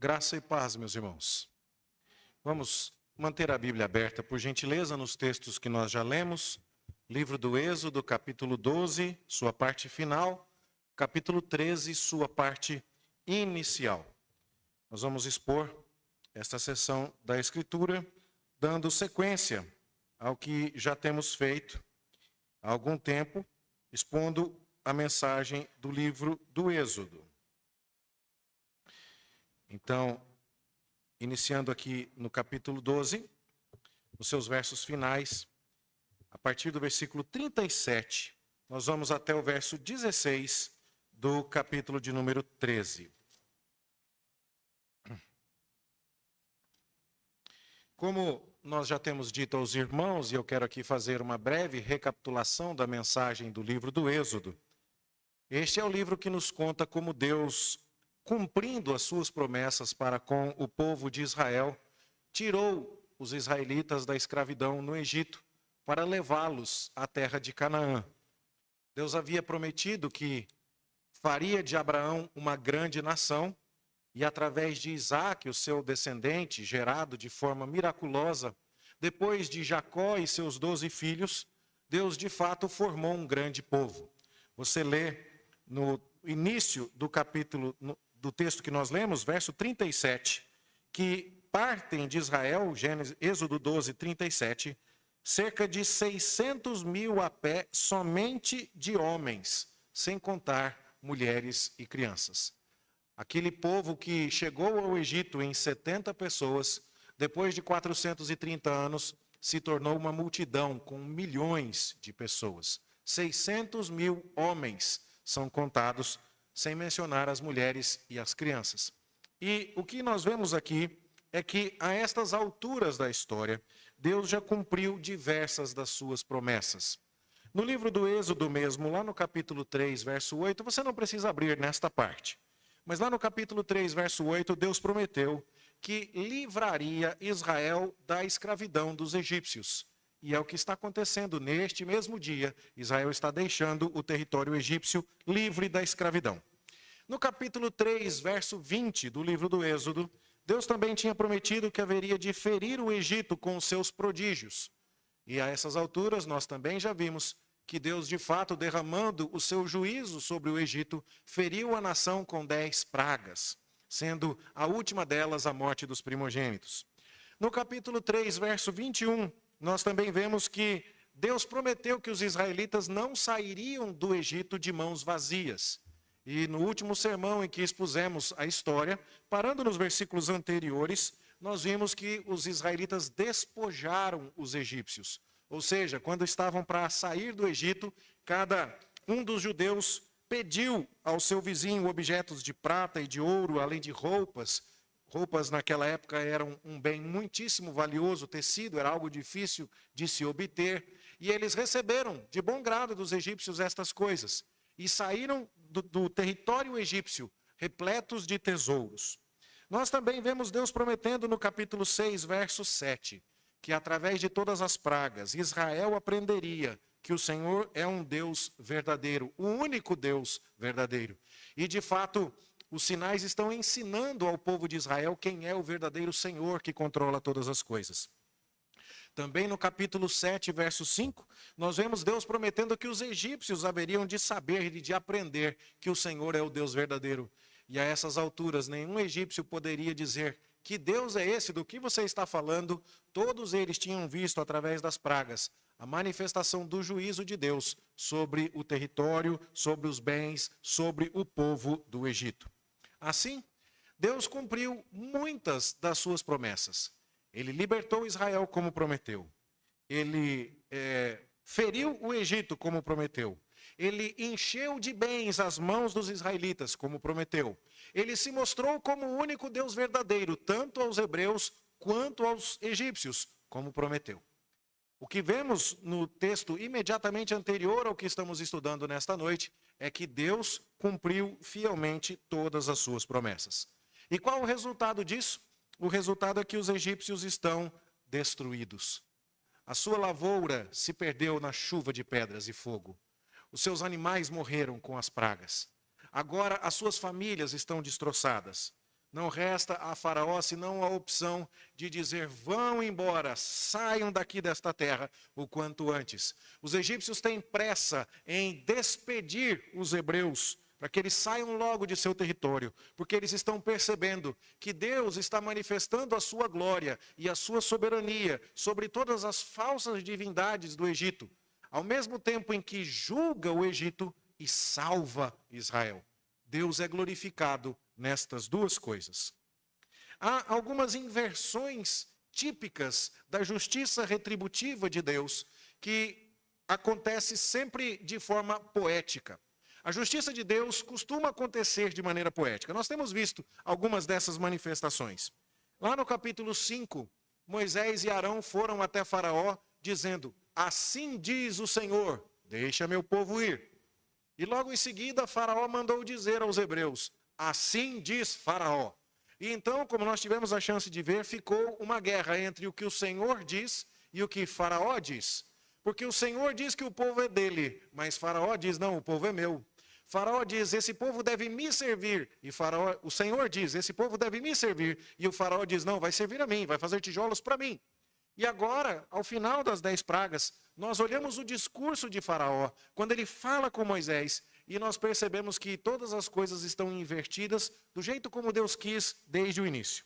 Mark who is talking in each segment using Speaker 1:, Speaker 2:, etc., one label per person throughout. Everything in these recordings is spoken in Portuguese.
Speaker 1: Graça e paz, meus irmãos. Vamos manter a Bíblia aberta, por gentileza, nos textos que nós já lemos. Livro do Êxodo, capítulo 12, sua parte final. Capítulo 13, sua parte inicial. Nós vamos expor esta sessão da Escritura, dando sequência ao que já temos feito há algum tempo, expondo a mensagem do livro do Êxodo. Então, iniciando aqui no capítulo 12, nos seus versos finais, a partir do versículo 37, nós vamos até o verso 16 do capítulo de número 13. Como nós já temos dito aos irmãos, e eu quero aqui fazer uma breve recapitulação da mensagem do livro do Êxodo, este é o livro que nos conta como Deus, cumprindo as suas promessas para com o povo de Israel, tirou os israelitas da escravidão no Egito para levá-los à terra de Canaã. Deus havia prometido que faria de Abraão uma grande nação e através de Isaque, o seu descendente, gerado de forma miraculosa, depois de Jacó e seus 12 filhos, Deus de fato formou um grande povo. Você lê no início do capítulo, do texto que nós lemos, verso 37, que partem de Israel, Êxodo 12, 37, cerca de 600 mil a pé somente de homens, sem contar mulheres e crianças. Aquele povo que chegou ao Egito em 70 pessoas, depois de 430 anos, se tornou uma multidão com milhões de pessoas. 600 mil homens são contados, sem mencionar as mulheres e as crianças. E o que nós vemos aqui é que, a estas alturas da história, Deus já cumpriu diversas das suas promessas. No livro do Êxodo mesmo, lá no capítulo 3, verso 8, você não precisa abrir nesta parte, mas lá no capítulo 3, verso 8, Deus prometeu que livraria Israel da escravidão dos egípcios. E é o que está acontecendo neste mesmo dia. Israel está deixando o território egípcio livre da escravidão. No capítulo 3, verso 20 do livro do Êxodo, Deus também tinha prometido que haveria de ferir o Egito com os seus prodígios. E a essas alturas nós também já vimos que Deus, de fato, derramando o seu juízo sobre o Egito, feriu a nação com 10 pragas, sendo a última delas a morte dos primogênitos. No capítulo 3, verso 21, nós também vemos que Deus prometeu que os israelitas não sairiam do Egito de mãos vazias. E no último sermão em que expusemos a história, parando nos versículos anteriores, nós vimos que os israelitas despojaram os egípcios. Ou seja, quando estavam para sair do Egito, cada um dos judeus pediu ao seu vizinho objetos de prata e de ouro, além de roupas. Roupas naquela época eram um bem muitíssimo valioso, tecido era algo difícil de se obter. E eles receberam de bom grado dos egípcios estas coisas. E saíram do território egípcio repletos de tesouros. Nós também vemos Deus prometendo no capítulo 6, verso 7, que através de todas as pragas, Israel aprenderia que o Senhor é um Deus verdadeiro, o único Deus verdadeiro. E de fato, os sinais estão ensinando ao povo de Israel quem é o verdadeiro Senhor que controla todas as coisas. Também no capítulo 7, verso 5, nós vemos Deus prometendo que os egípcios haveriam de saber e de aprender que o Senhor é o Deus verdadeiro. E a essas alturas, nenhum egípcio poderia dizer: que Deus é esse do que você está falando? Todos eles tinham visto através das pragas a manifestação do juízo de Deus sobre o território, sobre os bens, sobre o povo do Egito. Assim, Deus cumpriu muitas das suas promessas. Ele libertou Israel como prometeu. Ele feriu o Egito como prometeu. Ele encheu de bens as mãos dos israelitas como prometeu. Ele se mostrou como o único Deus verdadeiro, tanto aos hebreus quanto aos egípcios, como prometeu. O que vemos no texto imediatamente anterior ao que estamos estudando nesta noite é que Deus cumpriu fielmente todas as suas promessas. E qual o resultado disso? O resultado é que os egípcios estão destruídos. A sua lavoura se perdeu na chuva de pedras e fogo. Os seus animais morreram com as pragas. Agora as suas famílias estão destroçadas. Não resta a Faraó senão a opção de dizer: vão embora, saiam daqui desta terra o quanto antes. Os egípcios têm pressa em despedir os hebreus, para que eles saiam logo de seu território, porque eles estão percebendo que Deus está manifestando a sua glória e a sua soberania sobre todas as falsas divindades do Egito, ao mesmo tempo em que julga o Egito e salva Israel. Deus é glorificado nestas duas coisas. Há algumas inversões típicas da justiça retributiva de Deus que acontece sempre de forma poética. A justiça de Deus costuma acontecer de maneira poética. Nós temos visto algumas dessas manifestações. Lá no capítulo 5, Moisés e Arão foram até Faraó dizendo: assim diz o Senhor, deixa meu povo ir. E logo em seguida, Faraó mandou dizer aos hebreus: assim diz Faraó. E então, como nós tivemos a chance de ver, ficou uma guerra entre o que o Senhor diz e o que Faraó diz. Porque o Senhor diz que o povo é dele, mas Faraó diz: não, o povo é meu. Faraó diz: esse povo deve me servir. E o Senhor diz: esse povo deve me servir. E o Faraó diz: não, vai servir a mim, vai fazer tijolos para mim. E agora, ao final das 10 pragas, nós olhamos o discurso de Faraó, quando ele fala com Moisés, e nós percebemos que todas as coisas estão invertidas do jeito como Deus quis desde o início.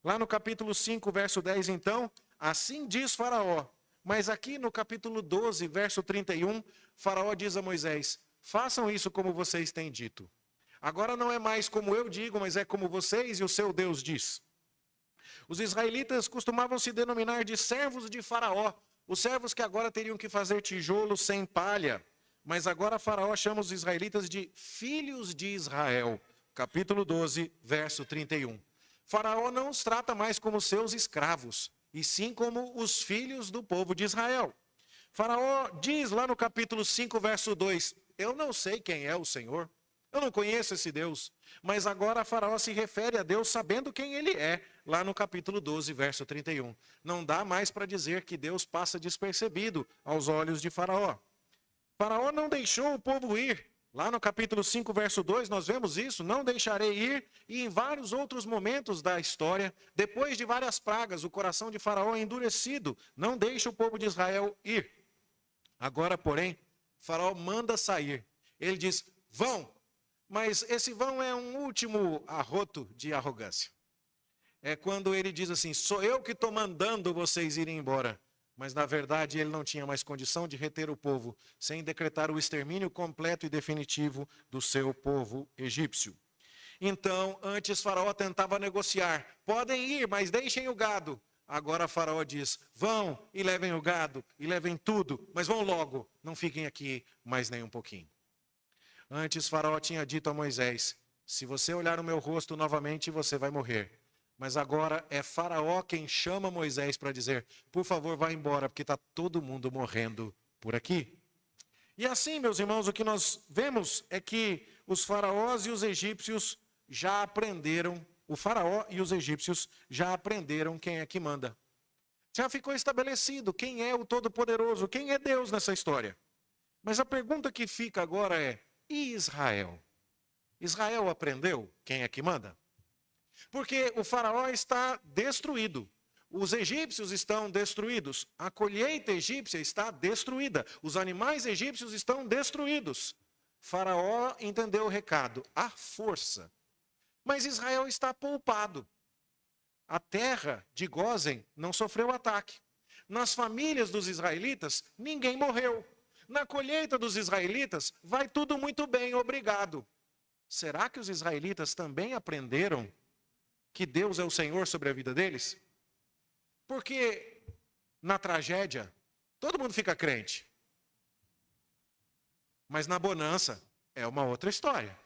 Speaker 1: Lá no capítulo 5, verso 10, então, assim diz Faraó. Mas aqui no capítulo 12, verso 31, Faraó diz a Moisés: façam isso como vocês têm dito. Agora não é mais como eu digo, mas é como vocês e o seu Deus diz. Os israelitas costumavam se denominar de servos de Faraó, os servos que agora teriam que fazer tijolos sem palha. Mas agora Faraó chama os israelitas de filhos de Israel. Capítulo 12, verso 31. Faraó não os trata mais como seus escravos, e sim como os filhos do povo de Israel. Faraó diz lá no capítulo 5, verso 2, eu não sei quem é o Senhor, eu não conheço esse Deus. Mas agora Faraó se refere a Deus sabendo quem ele é, lá no capítulo 12, verso 31. Não dá mais para dizer que Deus passa despercebido aos olhos de Faraó. Faraó não deixou o povo ir. Lá no capítulo 5, verso 2, nós vemos isso: não deixarei ir. E em vários outros momentos da história, depois de várias pragas, o coração de Faraó é endurecido. Não deixa o povo de Israel ir. Agora, porém, Faraó manda sair. Ele diz: vão. Mas esse vão é um último arroto de arrogância. É quando ele diz assim: sou eu que estou mandando vocês irem embora. Mas, na verdade, ele não tinha mais condição de reter o povo, sem decretar o extermínio completo e definitivo do seu povo egípcio. Então, antes Faraó tentava negociar: podem ir, mas deixem o gado. Agora Faraó diz: vão e levem o gado, e levem tudo, mas vão logo, não fiquem aqui mais nem um pouquinho. Antes Faraó tinha dito a Moisés: se você olhar o meu rosto novamente, você vai morrer. Mas agora é Faraó quem chama Moisés para dizer: por favor, vá embora, porque está todo mundo morrendo por aqui. E assim, meus irmãos, o que nós vemos é que os faraós e os egípcios já aprenderam, o faraó e os egípcios já aprenderam quem é que manda. Já ficou estabelecido quem é o Todo-Poderoso, quem é Deus nessa história. Mas a pergunta que fica agora é: e Israel? Israel aprendeu quem é que manda? Porque o faraó está destruído, os egípcios estão destruídos, a colheita egípcia está destruída, os animais egípcios estão destruídos. Faraó entendeu o recado, à força. Mas Israel está poupado. A terra de Gósen não sofreu ataque. Nas famílias dos israelitas, ninguém morreu. Na colheita dos israelitas, vai tudo muito bem, obrigado. Será que os israelitas também aprenderam que Deus é o Senhor sobre a vida deles? Porque na tragédia, todo mundo fica crente. Mas na bonança, é uma outra história.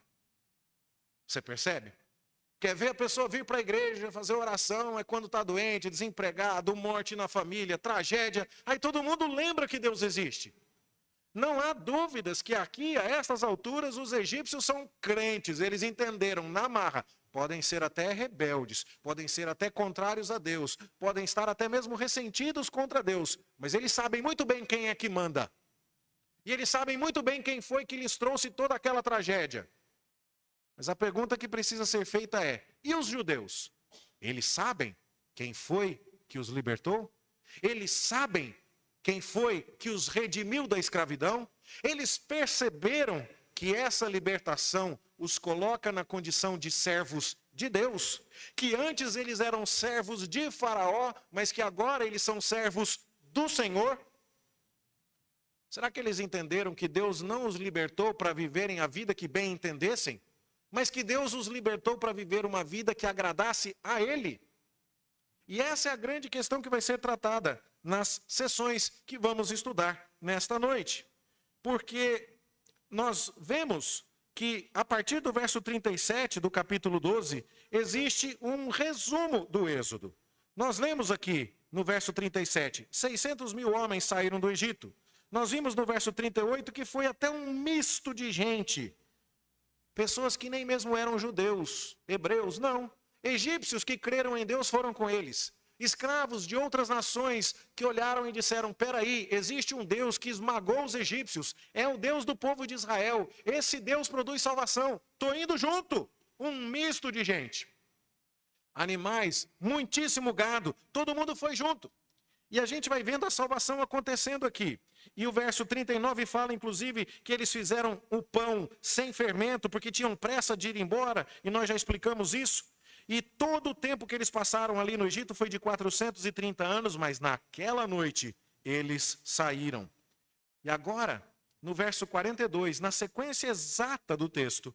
Speaker 1: Você percebe? Quer ver a pessoa vir para a igreja, fazer oração, é quando está doente, desempregado, morte na família, tragédia. Aí todo mundo lembra que Deus existe. Não há dúvidas que aqui, a estas alturas, os egípcios são crentes. Eles entenderam na marra. Podem ser até rebeldes, podem ser até contrários a Deus, podem estar até mesmo ressentidos contra Deus. Mas eles sabem muito bem quem é que manda. E eles sabem muito bem quem foi que lhes trouxe toda aquela tragédia. Mas a pergunta que precisa ser feita é: e os judeus? Eles sabem quem foi que os libertou? Eles sabem quem foi que os redimiu da escravidão? Eles perceberam que essa libertação os coloca na condição de servos de Deus? Que antes eles eram servos de Faraó, mas que agora eles são servos do Senhor? Será que eles entenderam que Deus não os libertou para viverem a vida que bem entendessem, mas que Deus os libertou para viver uma vida que agradasse a Ele? E essa é a grande questão que vai ser tratada nas sessões que vamos estudar nesta noite. Porque nós vemos que a partir do verso 37 do capítulo 12, existe um resumo do Êxodo. Nós lemos aqui no verso 37, 600 mil homens saíram do Egito. Nós vimos no verso 38 que foi até um misto de gente. Pessoas que nem mesmo eram judeus, hebreus, não. Egípcios que creram em Deus foram com eles. Escravos de outras nações que olharam e disseram: peraí, existe um Deus que esmagou os egípcios, é o Deus do povo de Israel, esse Deus produz salvação, estou indo junto. Um misto de gente. Animais, muitíssimo gado, todo mundo foi junto. E a gente vai vendo a salvação acontecendo aqui. E o verso 39 fala, inclusive, que eles fizeram o pão sem fermento, porque tinham pressa de ir embora, e nós já explicamos isso. E todo o tempo que eles passaram ali no Egito foi de 430 anos, mas naquela noite eles saíram. E agora, no verso 42, na sequência exata do texto,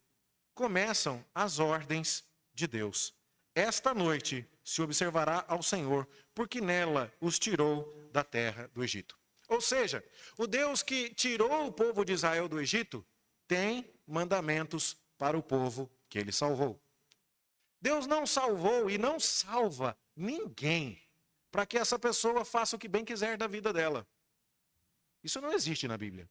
Speaker 1: começam as ordens de Deus. Esta noite se observará ao Senhor, porque nela os tirou da terra do Egito. Ou seja, o Deus que tirou o povo de Israel do Egito tem mandamentos para o povo que ele salvou. Deus não salvou e não salva ninguém para que essa pessoa faça o que bem quiser da vida dela. Isso não existe na Bíblia.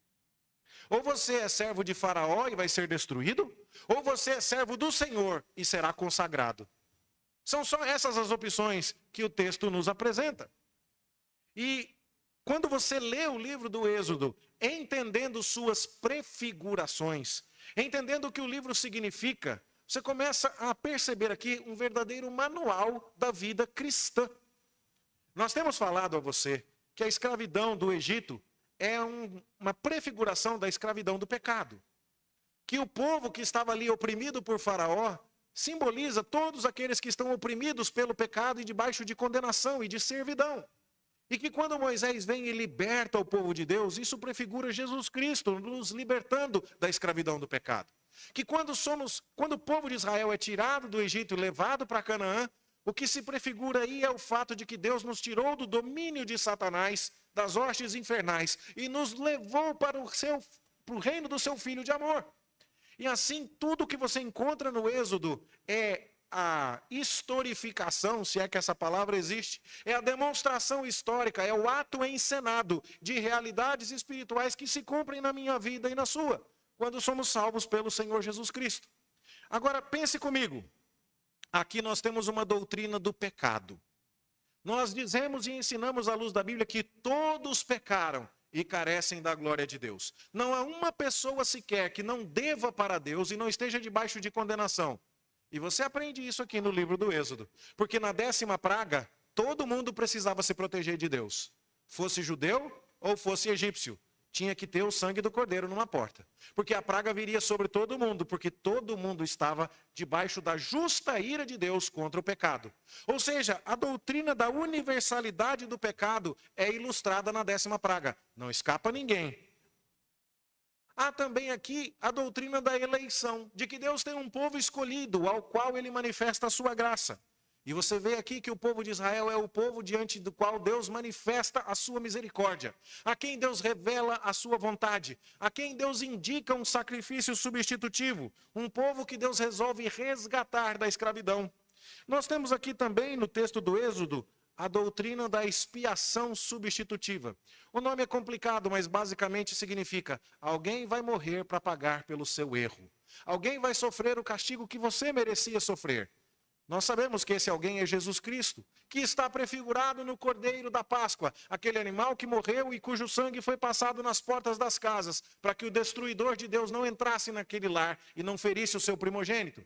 Speaker 1: Ou você é servo de Faraó e vai ser destruído, ou você é servo do Senhor e será consagrado. São só essas as opções que o texto nos apresenta. E quando você lê o livro do Êxodo, entendendo suas prefigurações, entendendo o que o livro significa, você começa a perceber aqui um verdadeiro manual da vida cristã. Nós temos falado a você que a escravidão do Egito é uma prefiguração da escravidão do pecado. Que o povo que estava ali oprimido por Faraó simboliza todos aqueles que estão oprimidos pelo pecado e debaixo de condenação e de servidão. E que quando Moisés vem e liberta o povo de Deus, isso prefigura Jesus Cristo, nos libertando da escravidão do pecado. Que quando o povo de Israel é tirado do Egito e levado para Canaã, o que se prefigura aí é o fato de que Deus nos tirou do domínio de Satanás, das hostes infernais, e nos levou para o reino do seu Filho de amor. E assim, tudo que você encontra no Êxodo é a historificação, se é que essa palavra existe, é a demonstração histórica, é o ato encenado de realidades espirituais que se cumprem na minha vida e na sua, quando somos salvos pelo Senhor Jesus Cristo. Agora, pense comigo. Aqui nós temos uma doutrina do pecado. Nós dizemos e ensinamos à luz da Bíblia que todos pecaram e carecem da glória de Deus. Não há uma pessoa sequer que não deva para Deus e não esteja debaixo de condenação. E você aprende isso aqui no livro do Êxodo. Porque na 10ª praga, todo mundo precisava se proteger de Deus. Fosse judeu ou fosse egípcio. Tinha que ter o sangue do cordeiro numa porta. Porque a praga viria sobre todo mundo, porque todo mundo estava debaixo da justa ira de Deus contra o pecado. Ou seja, a doutrina da universalidade do pecado é ilustrada na 10ª praga. Não escapa ninguém. Há também aqui a doutrina da eleição, de que Deus tem um povo escolhido, ao qual ele manifesta a sua graça. E você vê aqui que o povo de Israel é o povo diante do qual Deus manifesta a sua misericórdia, a quem Deus revela a sua vontade, a quem Deus indica um sacrifício substitutivo, um povo que Deus resolve resgatar da escravidão. Nós temos aqui também no texto do Êxodo a doutrina da expiação substitutiva. O nome é complicado, mas basicamente significa: alguém vai morrer para pagar pelo seu erro. Alguém vai sofrer o castigo que você merecia sofrer. Nós sabemos que esse alguém é Jesus Cristo, que está prefigurado no Cordeiro da Páscoa, aquele animal que morreu e cujo sangue foi passado nas portas das casas, para que o destruidor de Deus não entrasse naquele lar e não ferisse o seu primogênito.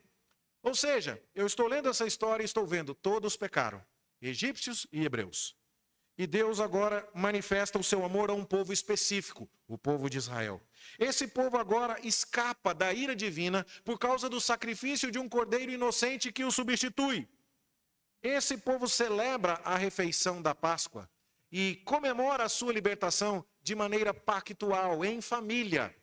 Speaker 1: Ou seja, eu estou lendo essa história e estou vendo, todos pecaram, egípcios e hebreus. E Deus agora manifesta o seu amor a um povo específico, o povo de Israel. Esse povo agora escapa da ira divina por causa do sacrifício de um cordeiro inocente que o substitui. Esse povo celebra a refeição da Páscoa e comemora a sua libertação de maneira pactual, em família.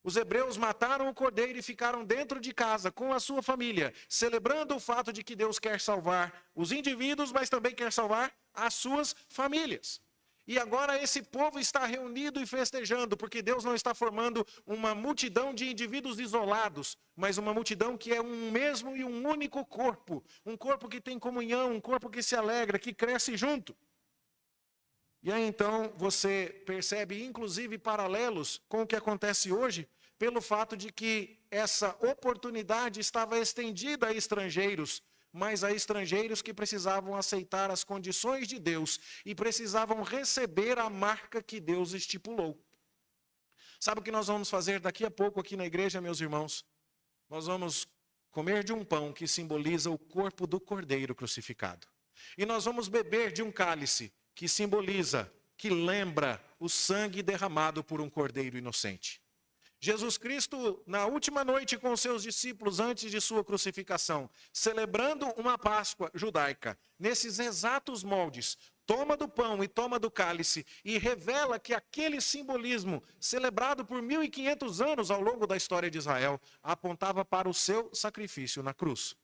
Speaker 1: Os hebreus mataram o cordeiro e ficaram dentro de casa com a sua família, celebrando o fato de que Deus quer salvar os indivíduos, mas também quer salvar as suas famílias. E agora esse povo está reunido e festejando, porque Deus não está formando uma multidão de indivíduos isolados, mas uma multidão que é um mesmo e um único corpo. Um corpo que tem comunhão, um corpo que se alegra, que cresce junto. E aí então você percebe inclusive paralelos com o que acontece hoje, pelo fato de que essa oportunidade estava estendida a estrangeiros, mas a estrangeiros que precisavam aceitar as condições de Deus e precisavam receber a marca que Deus estipulou. Sabe o que nós vamos fazer daqui a pouco aqui na igreja, meus irmãos? Nós vamos comer de um pão que simboliza o corpo do Cordeiro crucificado. E nós vamos beber de um cálice que simboliza, que lembra o sangue derramado por um cordeiro inocente. Jesus Cristo, na última noite com seus discípulos antes de sua crucificação, celebrando uma Páscoa judaica, nesses exatos moldes, toma do pão e toma do cálice e revela que aquele simbolismo, celebrado por 1500 anos ao longo da história de Israel, apontava para o seu sacrifício na cruz.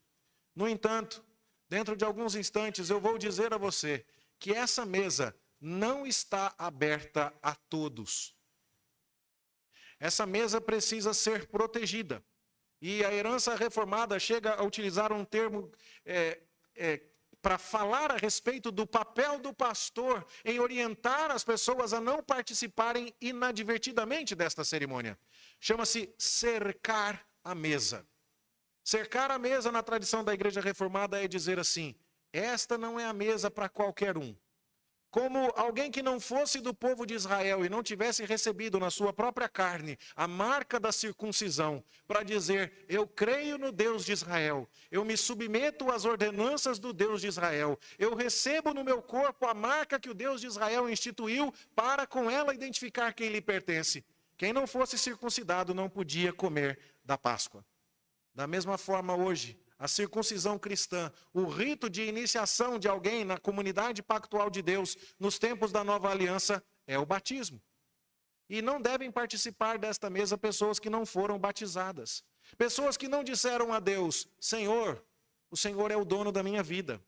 Speaker 1: No entanto, dentro de alguns instantes eu vou dizer a você que essa mesa não está aberta a todos. Essa mesa precisa ser protegida. E a herança reformada chega a utilizar um termo para falar a respeito do papel do pastor em orientar as pessoas a não participarem inadvertidamente desta cerimônia. Chama-se cercar a mesa. Cercar a mesa na tradição da igreja reformada é dizer assim: esta não é a mesa para qualquer um. Como alguém que não fosse do povo de Israel e não tivesse recebido na sua própria carne a marca da circuncisão, para dizer, eu creio no Deus de Israel, eu me submeto às ordenanças do Deus de Israel, eu recebo no meu corpo a marca que o Deus de Israel instituiu para com ela identificar quem lhe pertence. Quem não fosse circuncidado não podia comer da Páscoa. Da mesma forma hoje, a circuncisão cristã, o rito de iniciação de alguém na comunidade pactual de Deus, nos tempos da nova aliança, é o batismo. E não devem participar desta mesa pessoas que não foram batizadas. Pessoas que não disseram a Deus, Senhor, o Senhor é o dono da minha vida.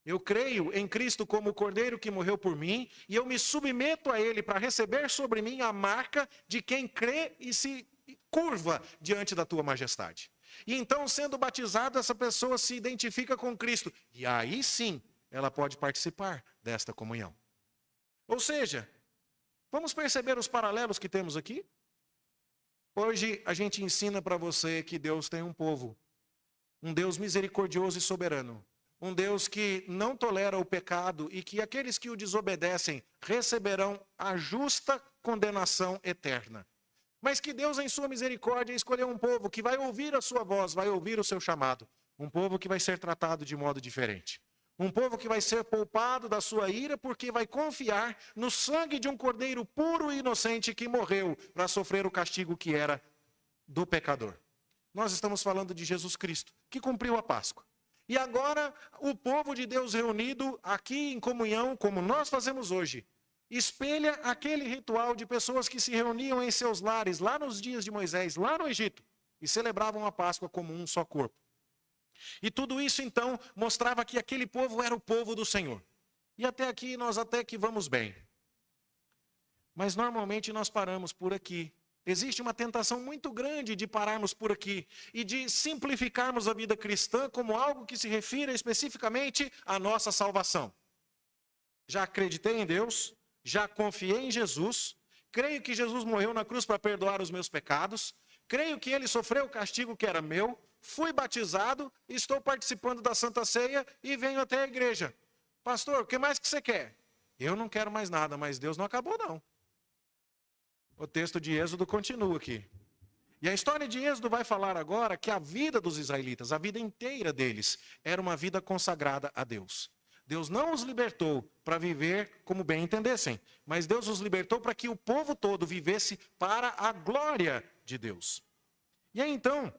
Speaker 1: Eu creio em Cristo como o Cordeiro que morreu por mim, e eu me submeto a Ele para receber sobre mim a marca de quem crê e se curva diante da tua majestade. E então, sendo batizado, essa pessoa se identifica com Cristo. E aí sim, ela pode participar desta comunhão. Ou seja, vamos perceber os paralelos que temos aqui? Hoje a gente ensina para você que Deus tem um povo. Um Deus misericordioso e soberano. Um Deus que não tolera o pecado e que aqueles que o desobedecem receberão a justa condenação eterna. Mas que Deus, em sua misericórdia, escolheu um povo que vai ouvir a sua voz, vai ouvir o seu chamado. Um povo que vai ser tratado de modo diferente. Um povo que vai ser poupado da sua ira, porque vai confiar no sangue de um cordeiro puro e inocente que morreu para sofrer o castigo que era do pecador. Nós estamos falando de Jesus Cristo, que cumpriu a Páscoa. E agora, o povo de Deus reunido aqui em comunhão, como nós fazemos hoje, espelha aquele ritual de pessoas que se reuniam em seus lares, lá nos dias de Moisés, lá no Egito, e celebravam a Páscoa como um só corpo. E tudo isso, então, mostrava que aquele povo era o povo do Senhor. E até aqui, nós até que vamos bem. Mas, normalmente, nós paramos por aqui. Existe uma tentação muito grande de pararmos por aqui e de simplificarmos a vida cristã como algo que se refira especificamente à nossa salvação. Já acreditei em Deus, já confiei em Jesus, creio que Jesus morreu na cruz para perdoar os meus pecados, creio que Ele sofreu o castigo que era meu, fui batizado, estou participando da Santa Ceia e venho até a igreja. Pastor, o que mais que você quer? Eu não quero mais nada, mas Deus não acabou não. O texto de Êxodo continua aqui. E a história de Êxodo vai falar agora que a vida dos israelitas, a vida inteira deles, era uma vida consagrada a Deus. Deus não os libertou para viver como bem entendessem, mas Deus os libertou para que o povo todo vivesse para a glória de Deus. E aí então,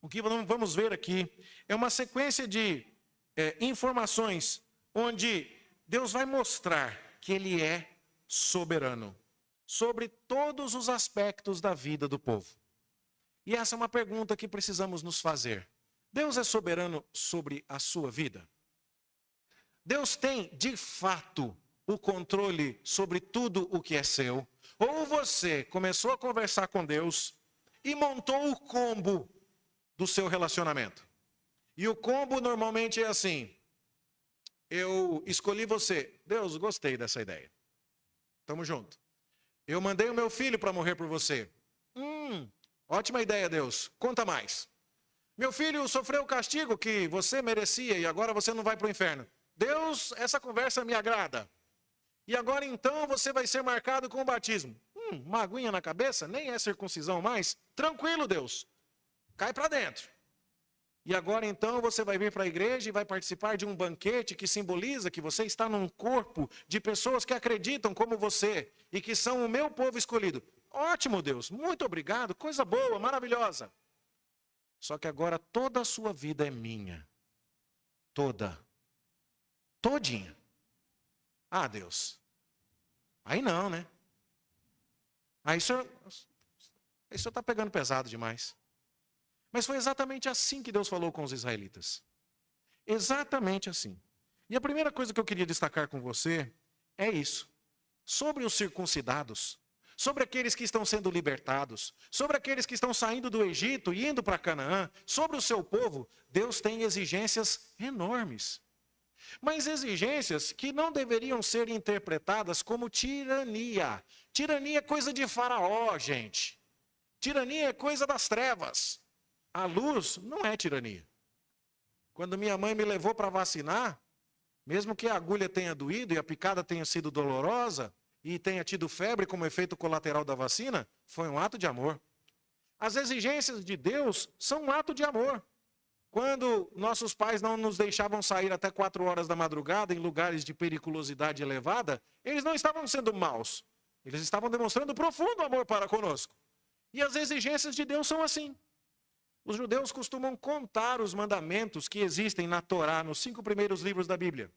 Speaker 1: o que vamos ver aqui é uma sequência de informações onde Deus vai mostrar que Ele é soberano sobre todos os aspectos da vida do povo. E essa é uma pergunta que precisamos nos fazer. Deus é soberano sobre a sua vida? Deus tem, de fato, o controle sobre tudo o que é seu? Ou você começou a conversar com Deus e montou o combo do seu relacionamento? E o combo normalmente é assim: eu escolhi você. Deus, gostei dessa ideia. Tamo junto. Eu mandei o meu filho para morrer por você. Ótima ideia, Deus. Conta mais. Meu filho sofreu o castigo que você merecia e agora você não vai para o inferno. Deus, essa conversa me agrada. E agora então você vai ser marcado com o batismo. Uma aguinha na cabeça, nem é circuncisão mais. Tranquilo, Deus. Cai para dentro. E agora então você vai vir para a igreja e vai participar de um banquete que simboliza que você está num corpo de pessoas que acreditam como você e que são o meu povo escolhido. Ótimo, Deus, muito obrigado, coisa boa, maravilhosa. Só que agora toda a sua vida é minha. Toda. Todinha. Ah, Deus. Aí não, né? Aí o senhor está pegando pesado demais. Mas foi exatamente assim que Deus falou com os israelitas. Exatamente assim. E a primeira coisa que eu queria destacar com você é isso. Sobre os circuncidados, sobre aqueles que estão sendo libertados, sobre aqueles que estão saindo do Egito e indo para Canaã, sobre o seu povo, Deus tem exigências enormes. Mas exigências que não deveriam ser interpretadas como tirania. Tirania é coisa de Faraó, gente. Tirania é coisa das trevas. A luz não é tirania. Quando minha mãe me levou para vacinar, mesmo que a agulha tenha doído e a picada tenha sido dolorosa e tenha tido febre como efeito colateral da vacina, foi um ato de amor. As exigências de Deus são um ato de amor. Quando nossos pais não nos deixavam sair até 4 horas da madrugada em lugares de periculosidade elevada, eles não estavam sendo maus. Eles estavam demonstrando profundo amor para conosco. E as exigências de Deus são assim. Os judeus costumam contar os mandamentos que existem na Torá, nos 5 primeiros livros da Bíblia.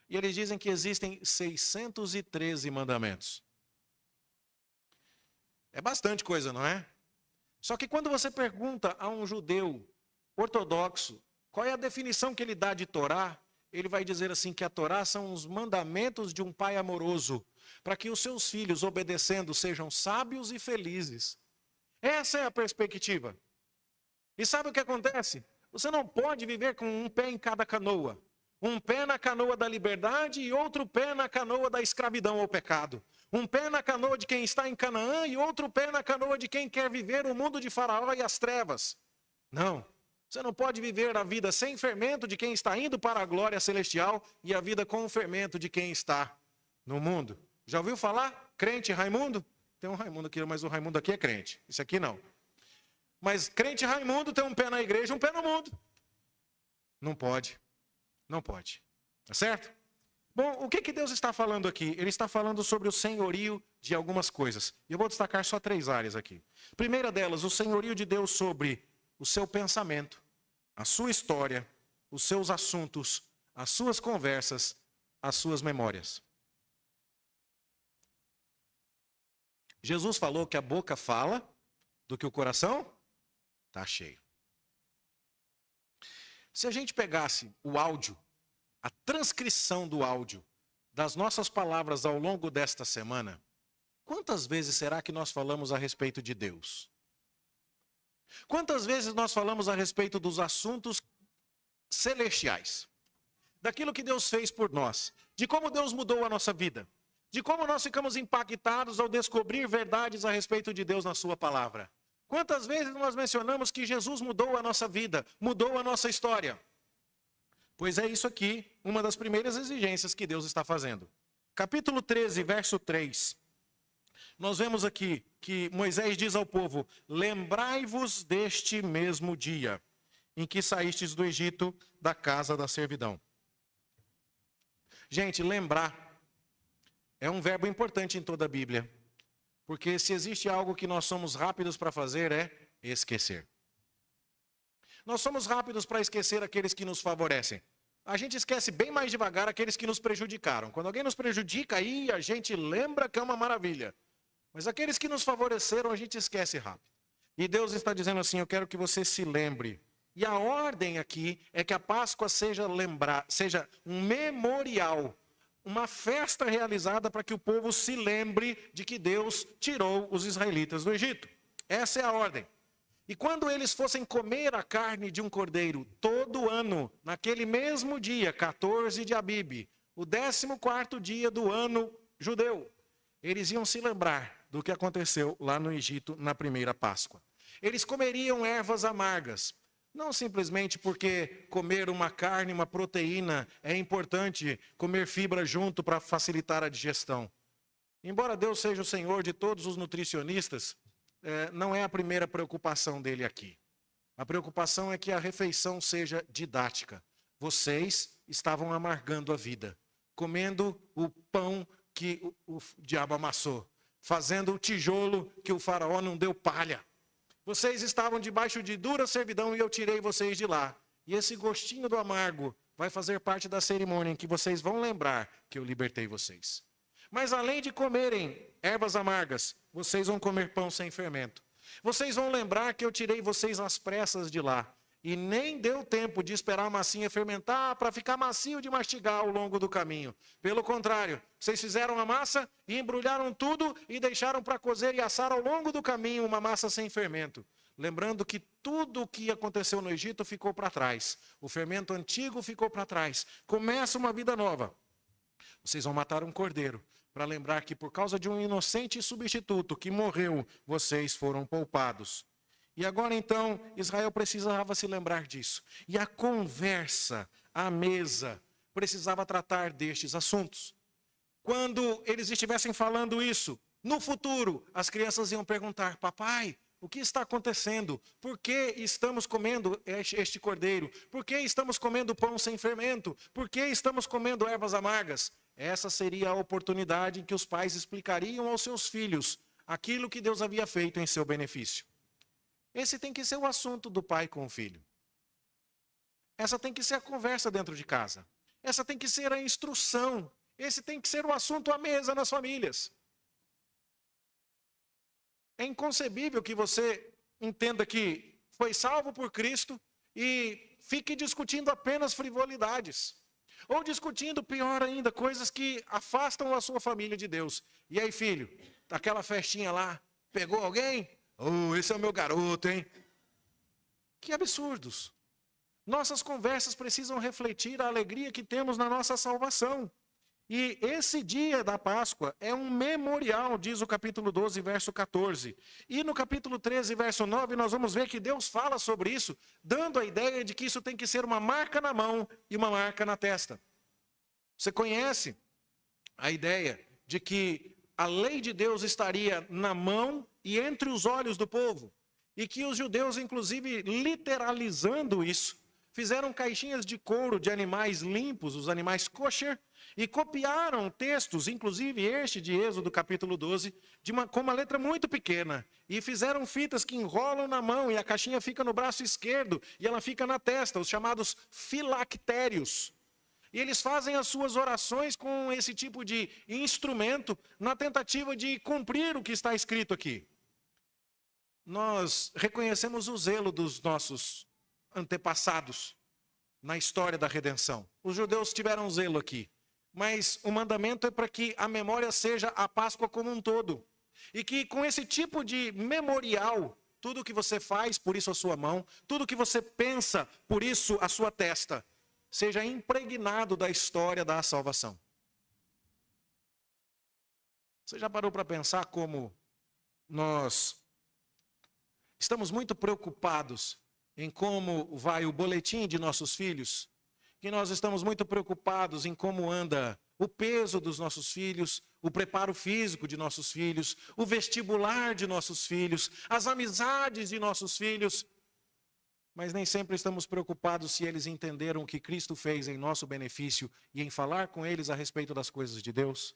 Speaker 1: E eles dizem que existem 613 mandamentos. É bastante coisa, não é? Só que quando você pergunta a um judeu ortodoxo qual é a definição que ele dá de Torá, ele vai dizer assim que a Torá são os mandamentos de um pai amoroso, para que os seus filhos, obedecendo, sejam sábios e felizes. Essa é a perspectiva. E sabe o que acontece? Você não pode viver com um pé em cada canoa. Um pé na canoa da liberdade e outro pé na canoa da escravidão ao pecado. Um pé na canoa de quem está em Canaã e outro pé na canoa de quem quer viver o mundo de Faraó e as trevas. Não. Você não pode viver a vida sem fermento de quem está indo para a glória celestial e a vida com o fermento de quem está no mundo. Já ouviu falar? Crente Raimundo? Tem um Raimundo aqui, mas o Raimundo aqui é crente. Isso aqui não. Mas crente Raimundo tem um pé na igreja e um pé no mundo. Não pode. Não pode. Tá certo? Bom, o que Deus está falando aqui? Ele está falando sobre o senhorio de algumas coisas. E eu vou destacar só 3 áreas aqui. Primeira delas, o senhorio de Deus sobre o seu pensamento, a sua história, os seus assuntos, as suas conversas, as suas memórias. Jesus falou que a boca fala do que o coração está cheio. Se a gente pegasse o áudio, a transcrição do áudio das nossas palavras ao longo desta semana, quantas vezes será que nós falamos a respeito de Deus? Quantas vezes nós falamos a respeito dos assuntos celestiais? Daquilo que Deus fez por nós, de como Deus mudou a nossa vida, de como nós ficamos impactados ao descobrir verdades a respeito de Deus na sua palavra. Quantas vezes nós mencionamos que Jesus mudou a nossa vida, mudou a nossa história? Pois é isso aqui, uma das primeiras exigências que Deus está fazendo. Capítulo 13, verso 3. Nós vemos aqui que Moisés diz ao povo: lembrai-vos deste mesmo dia em que saístes do Egito, da casa da servidão. Gente, lembrar é um verbo importante em toda a Bíblia. Porque se existe algo que nós somos rápidos para fazer é esquecer. Nós somos rápidos para esquecer aqueles que nos favorecem. A gente esquece bem mais devagar aqueles que nos prejudicaram. Quando alguém nos prejudica, aí a gente lembra que é uma maravilha. Mas aqueles que nos favoreceram, a gente esquece rápido. E Deus está dizendo assim: eu quero que você se lembre. E a ordem aqui é que a Páscoa seja um memorial, uma festa realizada para que o povo se lembre de que Deus tirou os israelitas do Egito. Essa é a ordem. E quando eles fossem comer a carne de um cordeiro todo ano, naquele mesmo dia, 14 de Abibe, o 14º dia do ano judeu, eles iam se lembrar do que aconteceu lá no Egito na primeira Páscoa. Eles comeriam ervas amargas. Não simplesmente porque comer uma carne, uma proteína, é importante comer fibra junto para facilitar a digestão. Embora Deus seja o Senhor de todos os nutricionistas, não é a primeira preocupação dele aqui. A preocupação é que a refeição seja didática. Vocês estavam amargando a vida, comendo o pão que o diabo amassou, fazendo o tijolo que o faraó não deu palha. Vocês estavam debaixo de dura servidão e eu tirei vocês de lá. E esse gostinho do amargo vai fazer parte da cerimônia em que vocês vão lembrar que eu libertei vocês. Mas além de comerem ervas amargas, vocês vão comer pão sem fermento. Vocês vão lembrar que eu tirei vocês às pressas de lá. E nem deu tempo de esperar a massinha fermentar para ficar macio de mastigar ao longo do caminho. Pelo contrário, vocês fizeram a massa e embrulharam tudo e deixaram para cozer e assar ao longo do caminho uma massa sem fermento. Lembrando que tudo o que aconteceu no Egito ficou para trás. O fermento antigo ficou para trás. Começa uma vida nova. Vocês vão matar um cordeiro para lembrar que por causa de um inocente substituto que morreu, vocês foram poupados. E agora então, Israel precisava se lembrar disso. E a conversa, a mesa, precisava tratar destes assuntos. Quando eles estivessem falando isso, no futuro, as crianças iam perguntar: papai, o que está acontecendo? Por que estamos comendo este cordeiro? Por que estamos comendo pão sem fermento? Por que estamos comendo ervas amargas? Essa seria a oportunidade em que os pais explicariam aos seus filhos aquilo que Deus havia feito em seu benefício. Esse tem que ser o assunto do pai com o filho. Essa tem que ser a conversa dentro de casa. Essa tem que ser a instrução. Esse tem que ser o assunto à mesa nas famílias. É inconcebível que você entenda que foi salvo por Cristo e fique discutindo apenas frivolidades. Ou discutindo, pior ainda, coisas que afastam a sua família de Deus. E aí, filho, aquela festinha lá, pegou alguém? Oh, esse é o meu garoto, hein? Que absurdos. Nossas conversas precisam refletir a alegria que temos na nossa salvação. E esse dia da Páscoa é um memorial, diz o capítulo 12, verso 14. E no capítulo 13, verso 9, nós vamos ver que Deus fala sobre isso, dando a ideia de que isso tem que ser uma marca na mão e uma marca na testa. Você conhece a ideia de que a lei de Deus estaria na mão e entre os olhos do povo? E que os judeus, inclusive, literalizando isso, fizeram caixinhas de couro de animais limpos, os animais kosher, e copiaram textos, inclusive este de Êxodo capítulo 12, com uma letra muito pequena. E fizeram fitas que enrolam na mão e a caixinha fica no braço esquerdo e ela fica na testa, os chamados filactérios. E eles fazem as suas orações com esse tipo de instrumento na tentativa de cumprir o que está escrito aqui. Nós reconhecemos o zelo dos nossos antepassados na história da redenção. Os judeus tiveram zelo aqui. Mas o mandamento é para que a memória seja a Páscoa como um todo. E que com esse tipo de memorial, tudo que você faz, por isso a sua mão, tudo que você pensa, por isso a sua testa, seja impregnado da história da salvação. Você já parou para pensar como nós Estamos muito preocupados em como vai o boletim de nossos filhos, que nós estamos muito preocupados em como anda o peso dos nossos filhos, o preparo físico de nossos filhos, o vestibular de nossos filhos, as amizades de nossos filhos. Mas nem sempre estamos preocupados se eles entenderam o que Cristo fez em nosso benefício e em falar com eles a respeito das coisas de Deus.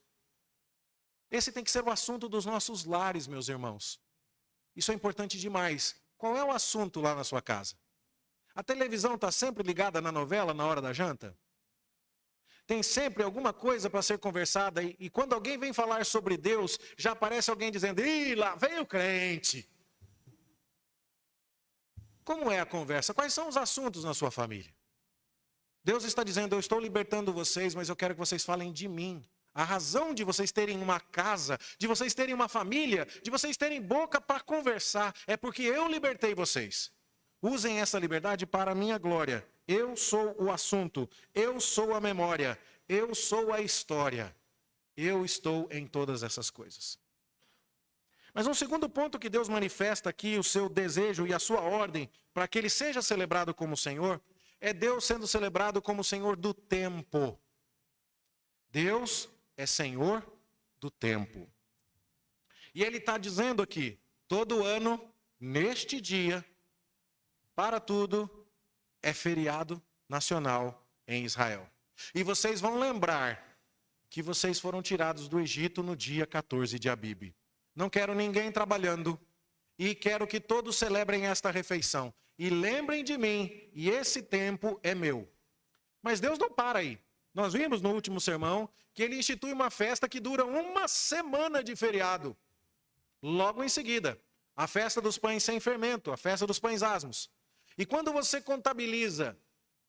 Speaker 1: Esse tem que ser o assunto dos nossos lares, meus irmãos. Isso é importante demais. Qual é o assunto lá na sua casa? A televisão está sempre ligada na novela na hora da janta? Tem sempre alguma coisa para ser conversada e quando alguém vem falar sobre Deus, já aparece alguém dizendo, ih, lá vem o crente. Como é a conversa? Quais são os assuntos na sua família? Deus está dizendo, eu estou libertando vocês, mas eu quero que vocês falem de mim. A razão de vocês terem uma casa, de vocês terem uma família, de vocês terem boca para conversar, é porque eu libertei vocês. Usem essa liberdade para a minha glória. Eu sou o assunto, eu sou a memória, eu sou a história. Eu estou em todas essas coisas. Mas um segundo ponto que Deus manifesta aqui, o seu desejo e a sua ordem, para que ele seja celebrado como Senhor, é Deus sendo celebrado como Senhor do tempo. Deus é Senhor do tempo. E ele está dizendo aqui, todo ano, neste dia, para tudo, é feriado nacional em Israel. E vocês vão lembrar que vocês foram tirados do Egito no dia 14 de Abibe. Não quero ninguém trabalhando e quero que todos celebrem esta refeição. E lembrem de mim, e esse tempo é meu. Mas Deus não para aí. Nós vimos no último sermão que ele institui uma festa que dura uma semana de feriado. Logo em seguida, a festa dos pães sem fermento, a festa dos pães asmos. E quando você contabiliza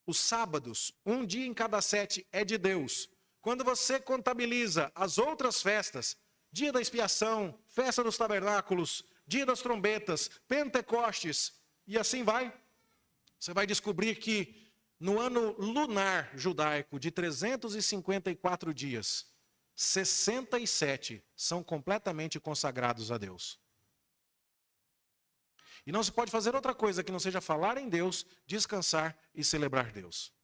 Speaker 1: os sábados, um dia em cada 7 é de Deus. Quando você contabiliza as outras festas, dia da expiação, festa dos tabernáculos, dia das trombetas, Pentecostes, e assim vai. Você vai descobrir que no ano lunar judaico de 354 dias, 67 são completamente consagrados a Deus. E não se pode fazer outra coisa que não seja falar em Deus, descansar e celebrar Deus.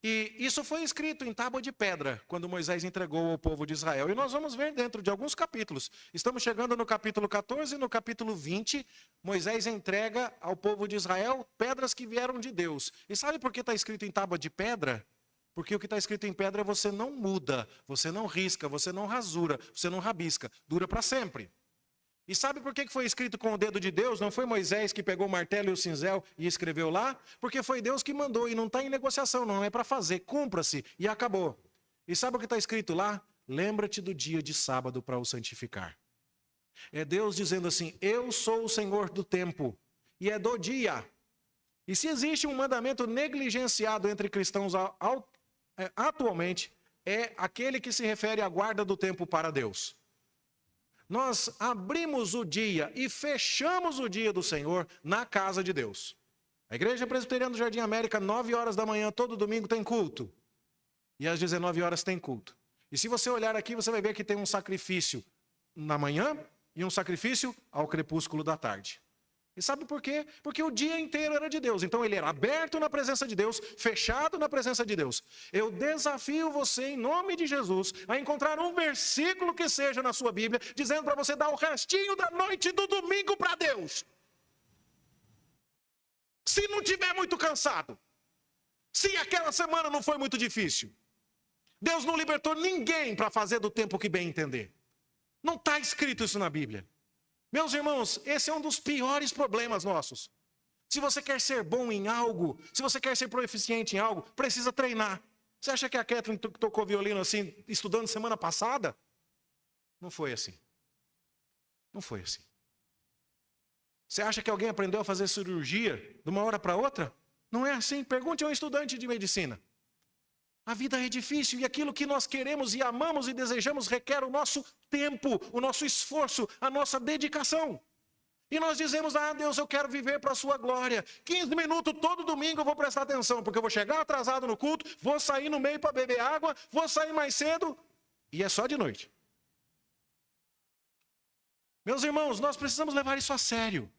Speaker 1: E isso foi escrito em tábua de pedra, quando Moisés entregou ao povo de Israel. E nós vamos ver dentro de alguns capítulos. Estamos chegando no capítulo 14 e no capítulo 20, Moisés entrega ao povo de Israel pedras que vieram de Deus. E sabe por que está escrito em tábua de pedra? Porque o que está escrito em pedra você não muda, você não risca, você não rasura, você não rabisca. Dura para sempre. E sabe por que foi escrito com o dedo de Deus? Não foi Moisés que pegou o martelo e o cinzel e escreveu lá? Porque foi Deus que mandou e não está em negociação, não é para fazer, cumpra-se e acabou. E sabe o que está escrito lá? Lembra-te do dia de sábado para o santificar. É Deus dizendo assim, eu sou o Senhor do tempo e é do dia. E se existe um mandamento negligenciado entre cristãos atualmente, é aquele que se refere à guarda do tempo para Deus. Nós abrimos o dia e fechamos o dia do Senhor na casa de Deus. A Igreja Presbiteriana do Jardim América, 9 horas da manhã, todo domingo tem culto. E às 19 horas tem culto. E se você olhar aqui, você vai ver que tem um sacrifício na manhã e um sacrifício ao crepúsculo da tarde. E sabe por quê? Porque o dia inteiro era de Deus. Então ele era aberto na presença de Deus, fechado na presença de Deus. Eu desafio você, em nome de Jesus, a encontrar um versículo que seja na sua Bíblia, dizendo para você dar o restinho da noite do domingo para Deus. Se não tiver muito cansado, se aquela semana não foi muito difícil, Deus não libertou ninguém para fazer do tempo que bem entender. Não está escrito isso na Bíblia. Meus irmãos, esse é um dos piores problemas nossos. Se você quer ser bom em algo, se você quer ser proficiente em algo, precisa treinar. Você acha que a Catherine tocou violino assim, estudando semana passada? Não foi assim. Não foi assim. Você acha que alguém aprendeu a fazer cirurgia de uma hora para outra? Não é assim. Pergunte a um estudante de medicina. A vida é difícil e aquilo que nós queremos e amamos e desejamos requer o nosso tempo, o nosso esforço, a nossa dedicação. E nós dizemos, Deus, eu quero viver para a sua glória. 15 minutos todo domingo eu vou prestar atenção, porque eu vou chegar atrasado no culto, vou sair no meio para beber água, vou sair mais cedo e é só de noite. Meus irmãos, nós precisamos levar isso a sério.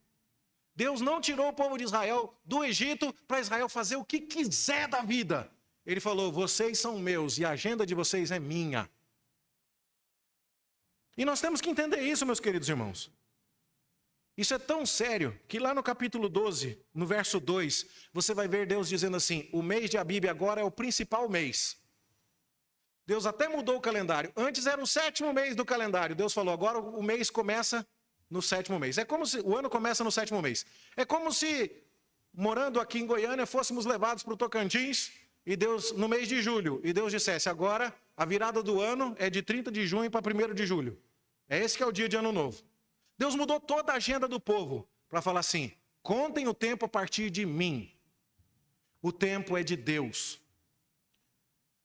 Speaker 1: Deus não tirou o povo de Israel do Egito para Israel fazer o que quiser da vida. Ele falou, vocês são meus e a agenda de vocês é minha. E nós temos que entender isso, meus queridos irmãos. Isso é tão sério que lá no capítulo 12, no verso 2, você vai ver Deus dizendo assim, o mês de Abib agora é o principal mês. Deus até mudou o calendário. Antes era o 7º mês do calendário. Deus falou, agora o mês começa no 7º mês. É como se o ano começa no 7º mês. É como se, morando aqui em Goiânia, fôssemos levados para o Tocantins, e Deus, no mês de julho, e Deus dissesse, agora a virada do ano é de 30 de junho para 1º de julho. É esse que é o dia de ano novo. Deus mudou toda a agenda do povo para falar assim, contem o tempo a partir de mim. O tempo é de Deus.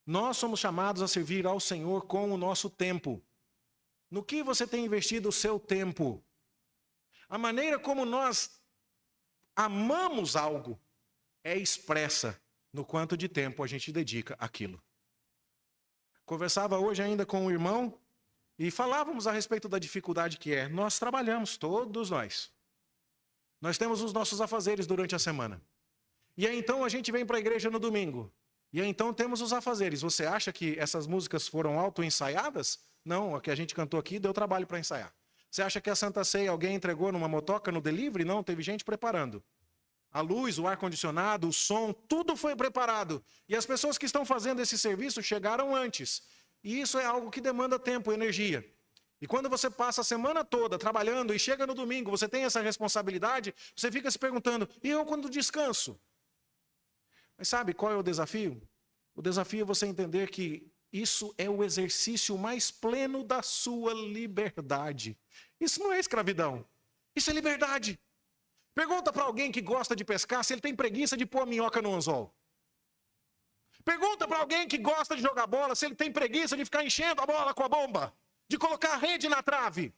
Speaker 1: Nós somos chamados a servir ao Senhor com o nosso tempo. No que você tem investido o seu tempo? A maneira como nós amamos algo é expressa no quanto de tempo a gente dedica àquilo. Conversava hoje ainda com um irmão e falávamos a respeito da dificuldade que é. Nós trabalhamos, todos nós. Nós temos os nossos afazeres durante a semana. E aí então a gente vem para a igreja no domingo. E aí então temos os afazeres. Você acha que essas músicas foram auto-ensaiadas? Não, a que a gente cantou aqui deu trabalho para ensaiar. Você acha que a Santa Ceia alguém entregou numa motoca no delivery? Não, teve gente preparando. A luz, o ar-condicionado, o som, tudo foi preparado. E as pessoas que estão fazendo esse serviço chegaram antes. E isso é algo que demanda tempo e energia. E quando você passa a semana toda trabalhando e chega no domingo, você tem essa responsabilidade, você fica se perguntando, e eu quando descanso? Mas sabe qual é o desafio? O desafio é você entender que isso é o exercício mais pleno da sua liberdade. Isso não é escravidão, isso é liberdade. Pergunta para alguém que gosta de pescar se ele tem preguiça de pôr a minhoca no anzol. Pergunta para alguém que gosta de jogar bola se ele tem preguiça de ficar enchendo a bola com a bomba, de colocar a rede na trave.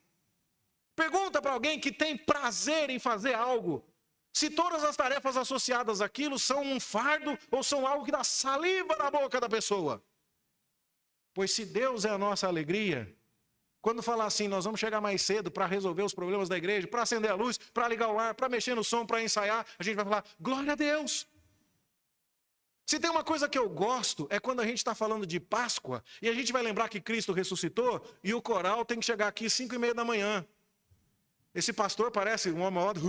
Speaker 1: Pergunta para alguém que tem prazer em fazer algo, se todas as tarefas associadas àquilo são um fardo ou são algo que dá saliva na boca da pessoa. Pois se Deus é a nossa alegria, quando falar assim, nós vamos chegar mais cedo para resolver os problemas da igreja, para acender a luz, para ligar o ar, para mexer no som, para ensaiar, a gente vai falar, glória a Deus. Se tem uma coisa que eu gosto, é quando a gente está falando de Páscoa, e a gente vai lembrar que Cristo ressuscitou, e o coral tem que chegar aqui às 5:30 da manhã. Esse pastor parece um homem modo.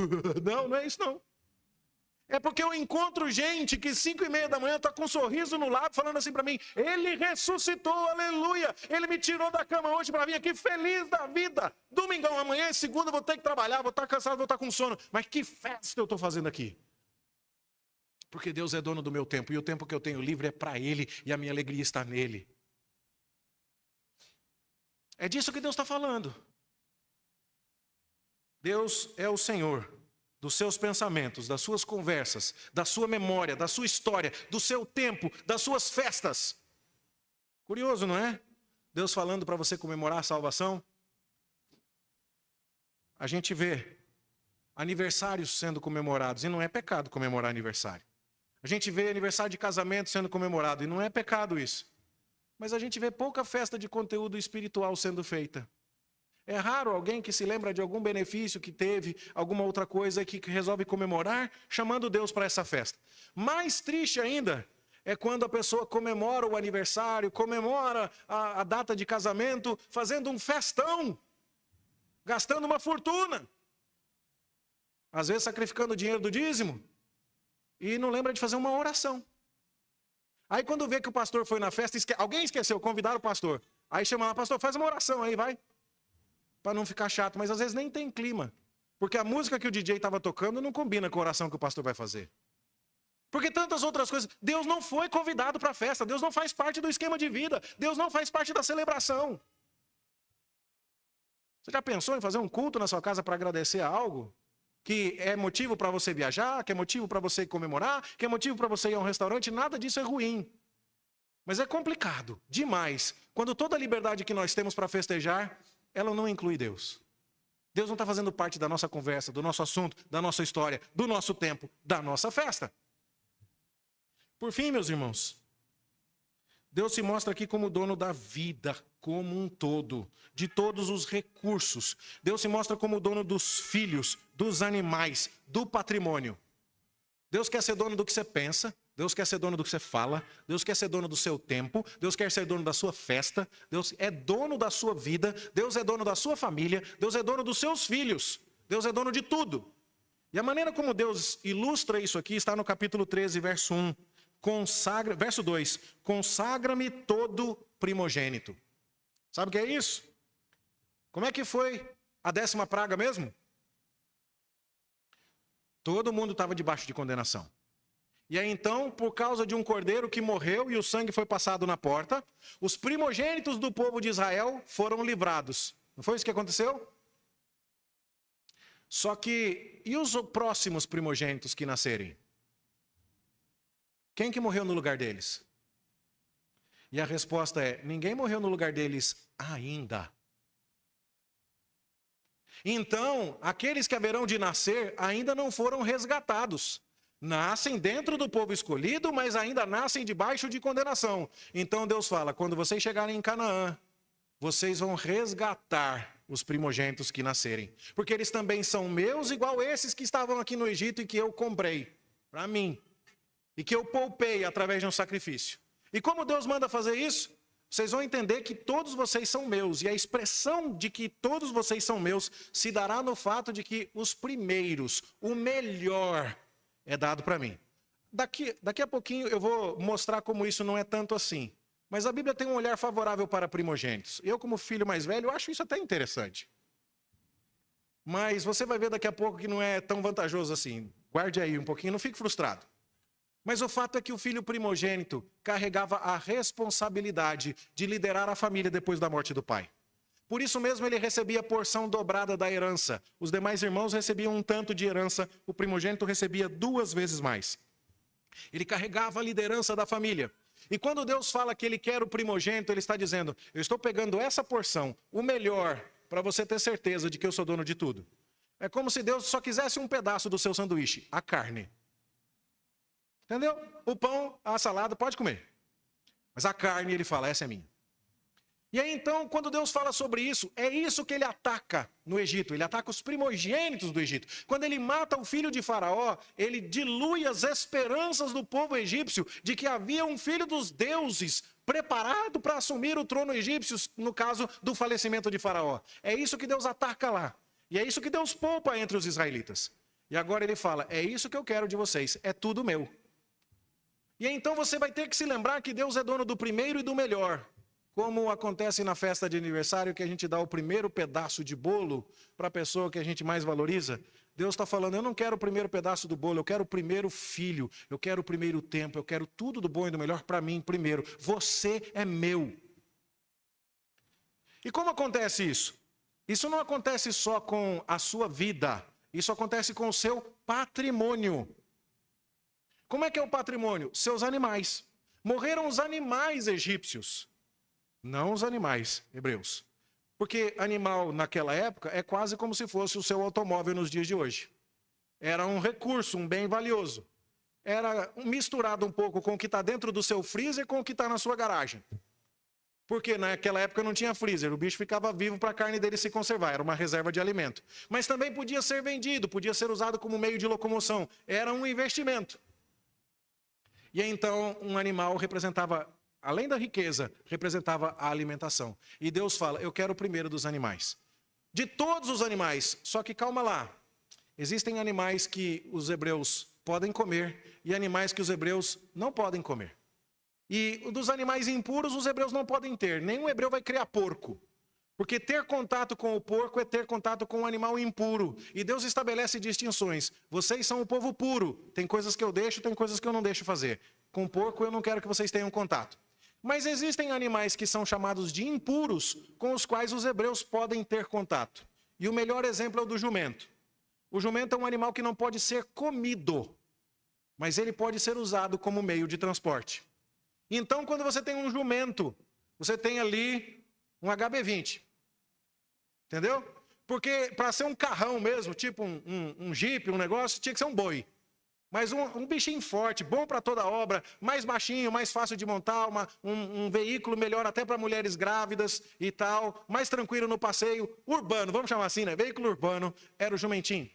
Speaker 1: Não, não é isso não. É porque eu encontro gente que 5:30 da manhã está com um sorriso no lábio, falando assim para mim, ele ressuscitou, aleluia, ele me tirou da cama hoje para vir aqui feliz da vida. Domingão, amanhã, segunda, vou ter que trabalhar, vou estar cansado, vou estar com sono. Mas que festa eu estou fazendo aqui? Porque Deus é dono do meu tempo, e o tempo que eu tenho livre é para Ele, e a minha alegria está nele. É disso que Deus está falando. Deus é o Senhor dos seus pensamentos, das suas conversas, da sua memória, da sua história, do seu tempo, das suas festas. Curioso, não é? Deus falando para você comemorar a salvação. A gente vê aniversários sendo comemorados, e não é pecado comemorar aniversário. A gente vê aniversário de casamento sendo comemorado, e não é pecado isso. Mas a gente vê pouca festa de conteúdo espiritual sendo feita. É raro alguém que se lembra de algum benefício que teve, alguma outra coisa que resolve comemorar, chamando Deus para essa festa. Mais triste ainda é quando a pessoa comemora o aniversário, comemora a data de casamento, fazendo um festão, gastando uma fortuna. Às vezes sacrificando o dinheiro do dízimo e não lembra de fazer uma oração. Aí quando vê que o pastor foi na festa, alguém esqueceu, convidaram o pastor. Aí chama lá, pastor, faz uma oração aí, vai. Para não ficar chato, mas às vezes nem tem clima. Porque a música que o DJ estava tocando não combina com a oração que o pastor vai fazer. Porque tantas outras coisas. Deus não foi convidado para a festa, Deus não faz parte do esquema de vida, Deus não faz parte da celebração. Você já pensou em fazer um culto na sua casa para agradecer a algo? Que é motivo para você viajar, que é motivo para você comemorar, que é motivo para você ir a um restaurante? Nada disso é ruim. Mas é complicado demais quando toda a liberdade que nós temos para festejar, ela não inclui Deus. Deus não está fazendo parte da nossa conversa, do nosso assunto, da nossa história, do nosso tempo, da nossa festa. Por fim, meus irmãos, Deus se mostra aqui como dono da vida como um todo, de todos os recursos. Deus se mostra como dono dos filhos, dos animais, do patrimônio. Deus quer ser dono do que você pensa, Deus quer ser dono do que você fala, Deus quer ser dono do seu tempo, Deus quer ser dono da sua festa, Deus é dono da sua vida, Deus é dono da sua família, Deus é dono dos seus filhos, Deus é dono de tudo. E a maneira como Deus ilustra isso aqui está no capítulo 13, verso 1. Verso 2, consagra-me todo primogênito. Sabe o que é isso? Como é que foi a 10ª praga mesmo? Todo mundo estava debaixo de condenação. E aí então, por causa de um cordeiro que morreu e o sangue foi passado na porta, os primogênitos do povo de Israel foram livrados. Não foi isso que aconteceu? Só que, e os próximos primogênitos que nascerem? Quem que morreu no lugar deles? E a resposta é, ninguém morreu no lugar deles ainda. Então, aqueles que haverão de nascer ainda não foram resgatados. Nascem dentro do povo escolhido, mas ainda nascem debaixo de condenação. Então Deus fala, quando vocês chegarem em Canaã, vocês vão resgatar os primogênitos que nascerem. Porque eles também são meus, igual esses que estavam aqui no Egito e que eu comprei para mim. E que eu poupei através de um sacrifício. E como Deus manda fazer isso? Vocês vão entender que todos vocês são meus. E a expressão de que todos vocês são meus se dará no fato de que os primeiros, o melhor, é dado para mim. Daqui a pouquinho eu vou mostrar como isso não é tanto assim. Mas a Bíblia tem um olhar favorável para primogênitos. Eu, como filho mais velho, acho isso até interessante. Mas você vai ver daqui a pouco que não é tão vantajoso assim. Guarde aí um pouquinho, não fique frustrado. Mas o fato é que o filho primogênito carregava a responsabilidade de liderar a família depois da morte do pai. Por isso mesmo ele recebia a porção dobrada da herança. Os demais irmãos recebiam um tanto de herança, o primogênito recebia 2 vezes mais. Ele carregava a liderança da família. E quando Deus fala que ele quer o primogênito, ele está dizendo, eu estou pegando essa porção, o melhor, para você ter certeza de que eu sou dono de tudo. É como se Deus só quisesse um pedaço do seu sanduíche, a carne. Entendeu? O pão, a salada, pode comer. Mas a carne, ele fala, essa é minha. E aí então, quando Deus fala sobre isso, é isso que ele ataca no Egito. Ele ataca os primogênitos do Egito. Quando ele mata o filho de Faraó, ele dilui as esperanças do povo egípcio de que havia um filho dos deuses preparado para assumir o trono egípcio, no caso do falecimento de Faraó. É isso que Deus ataca lá. E é isso que Deus poupa entre os israelitas. E agora ele fala, é isso que eu quero de vocês, é tudo meu. E então você vai ter que se lembrar que Deus é dono do primeiro e do melhor. Como acontece na festa de aniversário, que a gente dá o primeiro pedaço de bolo para a pessoa que a gente mais valoriza. Deus está falando, eu não quero o primeiro pedaço do bolo, eu quero o primeiro filho, eu quero o primeiro tempo, eu quero tudo do bom e do melhor para mim primeiro. Você é meu. E como acontece isso? Isso não acontece só com a sua vida, isso acontece com o seu patrimônio. Como é que é o patrimônio? Seus animais. Morreram os animais egípcios, não os animais hebreus. Porque animal naquela época é quase como se fosse o seu automóvel nos dias de hoje. Era um recurso, um bem valioso. Era misturado um pouco com o que está dentro do seu freezer com o que está na sua garagem. Porque naquela época não tinha freezer, o bicho ficava vivo para a carne dele se conservar, era uma reserva de alimento. Mas também podia ser vendido, podia ser usado como meio de locomoção, era um investimento. E então um animal representava, além da riqueza, representava a alimentação. E Deus fala, eu quero o primeiro dos animais. De todos os animais, só que calma lá. Existem animais que os hebreus podem comer e animais que os hebreus não podem comer. E dos animais impuros os hebreus não podem ter. Nenhum hebreu vai criar porco. Porque ter contato com o porco é ter contato com um animal impuro. E Deus estabelece distinções. Vocês são o povo puro. Tem coisas que eu deixo, tem coisas que eu não deixo fazer. Com o porco eu não quero que vocês tenham contato. Mas existem animais que são chamados de impuros, com os quais os hebreus podem ter contato. E o melhor exemplo é o do jumento. O jumento é um animal que não pode ser comido, mas ele pode ser usado como meio de transporte. Então, quando você tem um jumento, você tem ali um HB20. Entendeu? Porque para ser um carrão mesmo, tipo um Jeep, um negócio, tinha que ser um boi. Mas um bichinho forte, bom para toda obra, mais baixinho, mais fácil de montar, um veículo melhor até para mulheres grávidas e tal, mais tranquilo no passeio, urbano, vamos chamar assim, né? Veículo urbano, era o jumentinho.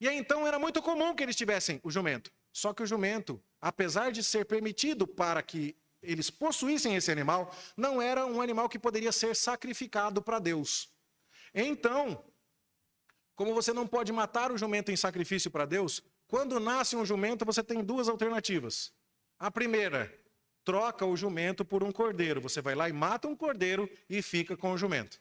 Speaker 1: E aí então era muito comum que eles tivessem o jumento. Só que o jumento, apesar de ser permitido para que eles possuíssem esse animal, não era um animal que poderia ser sacrificado para Deus. Então, como você não pode matar o jumento em sacrifício para Deus, quando nasce um jumento, você tem duas alternativas. A primeira, troca o jumento por um cordeiro. Você vai lá e mata um cordeiro e fica com o jumento.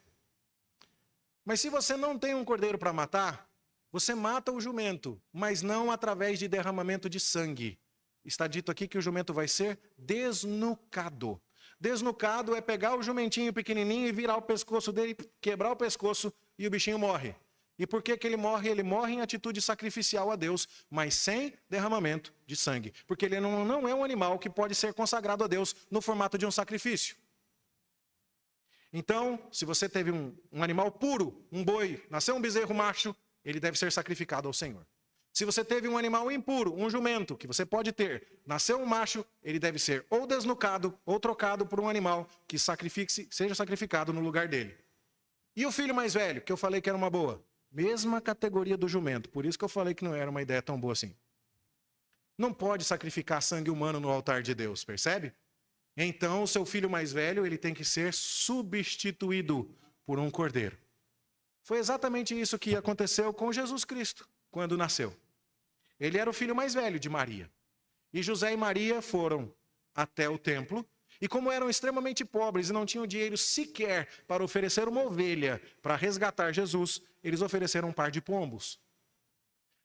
Speaker 1: Mas se você não tem um cordeiro para matar, você mata o jumento, mas não através de derramamento de sangue. Está dito aqui que o jumento vai ser desnucado. Desnucado é pegar o jumentinho pequenininho e virar o pescoço dele, quebrar o pescoço e o bichinho morre. E por que ele morre? Ele morre em atitude sacrificial a Deus, mas sem derramamento de sangue. Porque ele não é um animal que pode ser consagrado a Deus no formato de um sacrifício. Então, se você teve um animal puro, um boi, nasceu um bezerro macho, ele deve ser sacrificado ao Senhor. Se você teve um animal impuro, um jumento, que você pode ter, nasceu um macho, ele deve ser ou desnucado ou trocado por um animal que seja sacrificado no lugar dele. E o filho mais velho, que eu falei que era uma boa? Mesma categoria do jumento, por isso que eu falei que não era uma ideia tão boa assim. Não pode sacrificar sangue humano no altar de Deus, percebe? Então, o seu filho mais velho, ele tem que ser substituído por um cordeiro. Foi exatamente isso que aconteceu com Jesus Cristo, quando nasceu. Ele era o filho mais velho de Maria. E José e Maria foram até o templo, e como eram extremamente pobres e não tinham dinheiro sequer para oferecer uma ovelha para resgatar Jesus, eles ofereceram um par de pombos,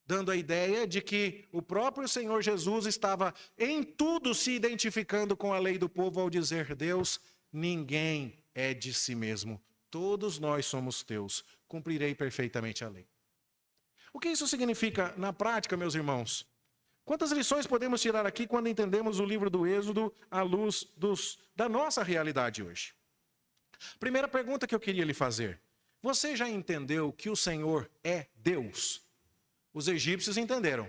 Speaker 1: dando a ideia de que o próprio Senhor Jesus estava em tudo se identificando com a lei do povo ao dizer: Deus, ninguém é de si mesmo, todos nós somos teus, cumprirei perfeitamente a lei. O que isso significa na prática, meus irmãos? Quantas lições podemos tirar aqui quando entendemos o livro do Êxodo à luz da nossa realidade hoje? Primeira pergunta que eu queria lhe fazer. Você já entendeu que o Senhor é Deus? Os egípcios entenderam.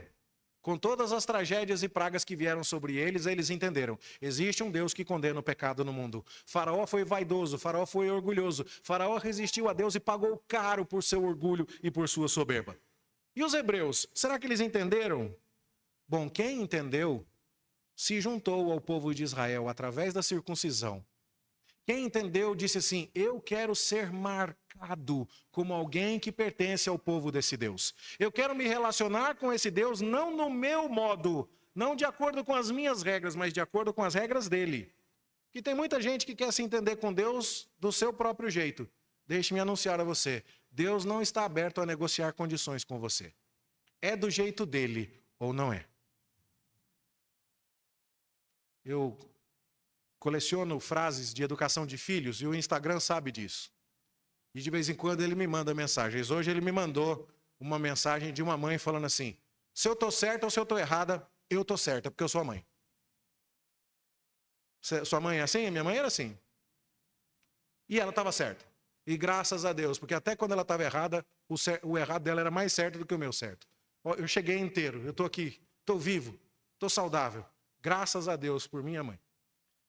Speaker 1: Com todas as tragédias e pragas que vieram sobre eles, eles entenderam. Existe um Deus que condena o pecado no mundo. Faraó foi vaidoso, Faraó foi orgulhoso. Faraó resistiu a Deus e pagou caro por seu orgulho e por sua soberba. E os hebreus, será que eles entenderam? Bom, quem entendeu se juntou ao povo de Israel através da circuncisão. Quem entendeu disse assim: eu quero ser marcado como alguém que pertence ao povo desse Deus. Eu quero me relacionar com esse Deus não no meu modo, não de acordo com as minhas regras, mas de acordo com as regras dele. Que tem muita gente que quer se entender com Deus do seu próprio jeito. Deixe-me anunciar a você, Deus não está aberto a negociar condições com você. É do jeito dele ou não é. Eu coleciono frases de educação de filhos e o Instagram sabe disso. E de vez em quando ele me manda mensagens. Hoje ele me mandou uma mensagem de uma mãe falando assim: se eu estou certa ou se eu estou errada, eu estou certa, porque eu sou a mãe. Sua mãe é assim? Minha mãe era assim. E ela estava certa. E graças a Deus, porque até quando ela estava errada, o errado dela era mais certo do que o meu certo. Eu cheguei inteiro, eu estou aqui, estou vivo, estou saudável. Graças a Deus por minha mãe.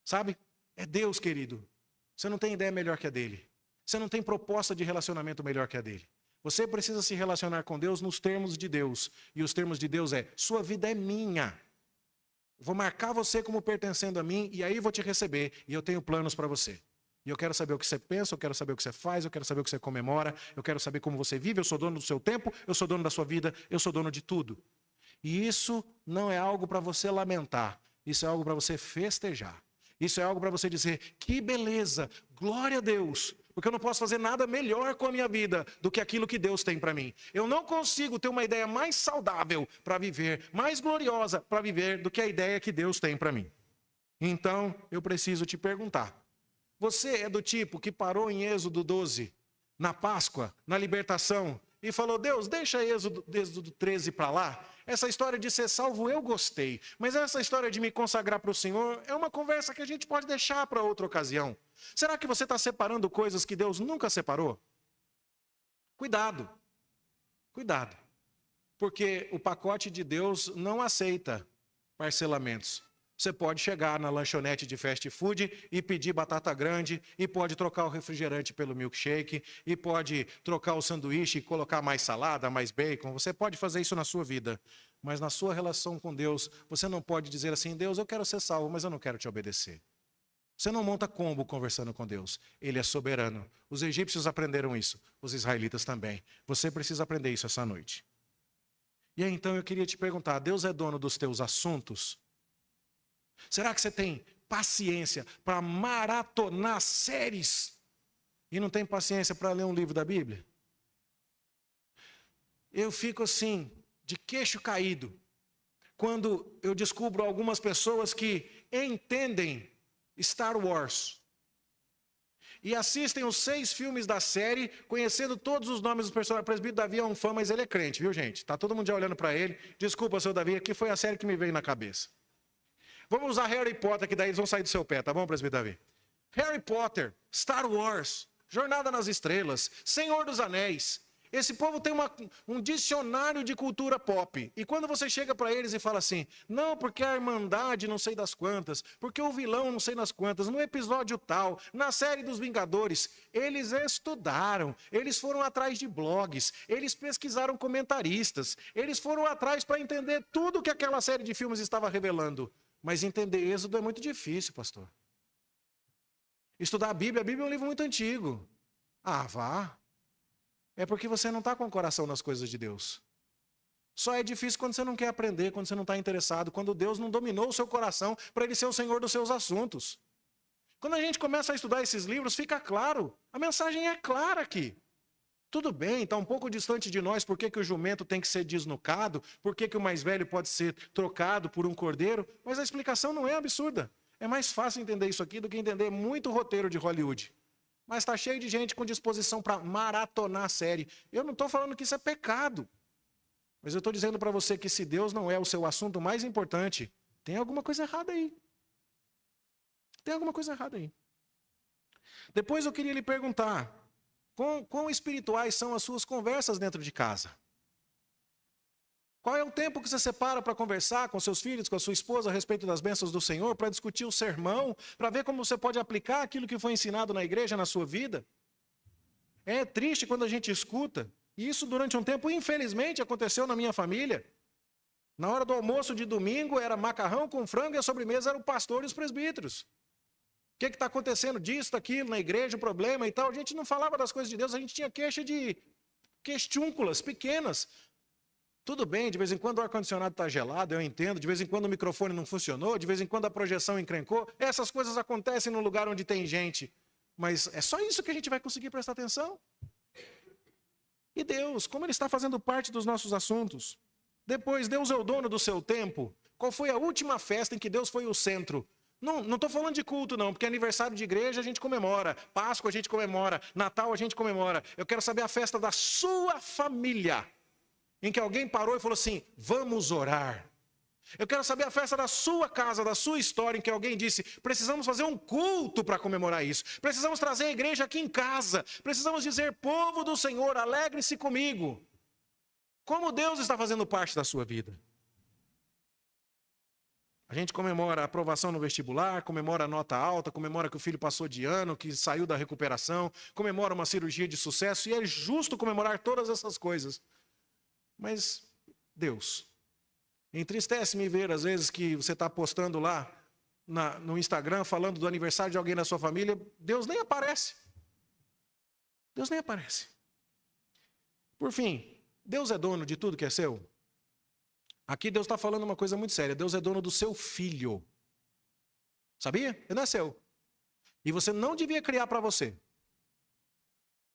Speaker 1: Sabe? É Deus, querido. Você não tem ideia melhor que a dele. Você não tem proposta de relacionamento melhor que a dele. Você precisa se relacionar com Deus nos termos de Deus. E os termos de Deus é: sua vida é minha. Vou marcar você como pertencendo a mim e aí vou te receber. E eu tenho planos para você. E eu quero saber o que você pensa, eu quero saber o que você faz, eu quero saber o que você comemora, eu quero saber como você vive, eu sou dono do seu tempo, eu sou dono da sua vida, eu sou dono de tudo. E isso não é algo para você lamentar, isso é algo para você festejar. Isso é algo para você dizer: que beleza, glória a Deus, porque eu não posso fazer nada melhor com a minha vida do que aquilo que Deus tem para mim. Eu não consigo ter uma ideia mais saudável para viver, mais gloriosa para viver do que a ideia que Deus tem para mim. Então, eu preciso te perguntar: você é do tipo que parou em Êxodo 12, na Páscoa, na libertação, e falou: Deus, deixa Êxodo 13 para lá? Essa história de ser salvo eu gostei, mas essa história de me consagrar para o Senhor é uma conversa que a gente pode deixar para outra ocasião. Será que você está separando coisas que Deus nunca separou? Cuidado, cuidado. Porque o pacote de Deus não aceita parcelamentos. Você pode chegar na lanchonete de fast food e pedir batata grande, e pode trocar o refrigerante pelo milkshake, e pode trocar o sanduíche e colocar mais salada, mais bacon. Você pode fazer isso na sua vida. Mas na sua relação com Deus, você não pode dizer assim: Deus, eu quero ser salvo, mas eu não quero te obedecer. Você não monta combo conversando com Deus. Ele é soberano. Os egípcios aprenderam isso, os israelitas também. Você precisa aprender isso essa noite. E aí, então, eu queria te perguntar: Deus é dono dos teus assuntos? Será que você tem paciência para maratonar séries e não tem paciência para ler um livro da Bíblia? Eu fico assim, de queixo caído, quando eu descubro algumas pessoas que entendem Star Wars e assistem os 6 filmes da série, conhecendo todos os nomes dos personagens. O presbítero Davi é um fã, mas ele é crente, viu, gente? Tá todo mundo já olhando para ele. Desculpa, seu Davi, aqui foi a série que me veio na cabeça. Vamos usar Harry Potter, que daí eles vão sair do seu pé, tá bom, presbítero Davi? Harry Potter, Star Wars, Jornada nas Estrelas, Senhor dos Anéis. Esse povo tem um dicionário de cultura pop. E quando você chega para eles e fala assim: não, porque a Irmandade não sei das quantas, porque o vilão não sei das quantas, no episódio tal, na série dos Vingadores, eles estudaram, eles foram atrás de blogs, eles pesquisaram comentaristas, eles foram atrás para entender tudo que aquela série de filmes estava revelando. Mas entender Êxodo é muito difícil, pastor. Estudar a Bíblia é um livro muito antigo. Ah, vá. É porque você não está com o coração nas coisas de Deus. Só é difícil quando você não quer aprender, quando você não está interessado, quando Deus não dominou o seu coração para Ele ser o Senhor dos seus assuntos. Quando a gente começa a estudar esses livros, fica claro. A mensagem é clara aqui. Tudo bem, está um pouco distante de nós, por que o jumento tem que ser desnucado, por que o mais velho pode ser trocado por um cordeiro, mas a explicação não é absurda. É mais fácil entender isso aqui do que entender muito roteiro de Hollywood. Mas está cheio de gente com disposição para maratonar a série. Eu não estou falando que isso é pecado, mas eu estou dizendo para você que se Deus não é o seu assunto mais importante, tem alguma coisa errada aí. Tem alguma coisa errada aí. Depois eu queria lhe perguntar: quão espirituais são as suas conversas dentro de casa? Qual é o tempo que você separa para conversar com seus filhos, com a sua esposa a respeito das bênçãos do Senhor, para discutir o sermão, para ver como você pode aplicar aquilo que foi ensinado na igreja na sua vida? É triste quando a gente escuta, e isso durante um tempo, infelizmente, aconteceu na minha família. Na hora do almoço de domingo era macarrão com frango e a sobremesa era o pastor e os presbíteros. O que está acontecendo disso, daquilo, na igreja, o problema e tal? A gente não falava das coisas de Deus, a gente tinha queixa de questúnculas pequenas. Tudo bem, de vez em quando o ar-condicionado está gelado, eu entendo, de vez em quando o microfone não funcionou, de vez em quando a projeção encrencou. Essas coisas acontecem no lugar onde tem gente. Mas é só isso que a gente vai conseguir prestar atenção? E Deus, como Ele está fazendo parte dos nossos assuntos? Depois, Deus é o dono do seu tempo. Qual foi a última festa em que Deus foi o centro? Não estou falando de culto não, porque aniversário de igreja a gente comemora, Páscoa a gente comemora, Natal a gente comemora. Eu quero saber a festa da sua família, em que alguém parou e falou assim: vamos orar. Eu quero saber a festa da sua casa, da sua história, em que alguém disse: precisamos fazer um culto para comemorar isso. Precisamos trazer a igreja aqui em casa. Precisamos dizer: povo do Senhor, alegre-se comigo. Como Deus está fazendo parte da sua vida? A gente comemora a aprovação no vestibular, comemora a nota alta, comemora que o filho passou de ano, que saiu da recuperação, comemora uma cirurgia de sucesso, e é justo comemorar todas essas coisas. Mas Deus, entristece-me ver às vezes que você está postando lá no Instagram, falando do aniversário de alguém da sua família, Deus nem aparece. Deus nem aparece. Por fim, Deus é dono de tudo que é seu? Aqui Deus está falando uma coisa muito séria. Deus é dono do seu filho. Sabia? Ele não é seu. E você não devia criar para você.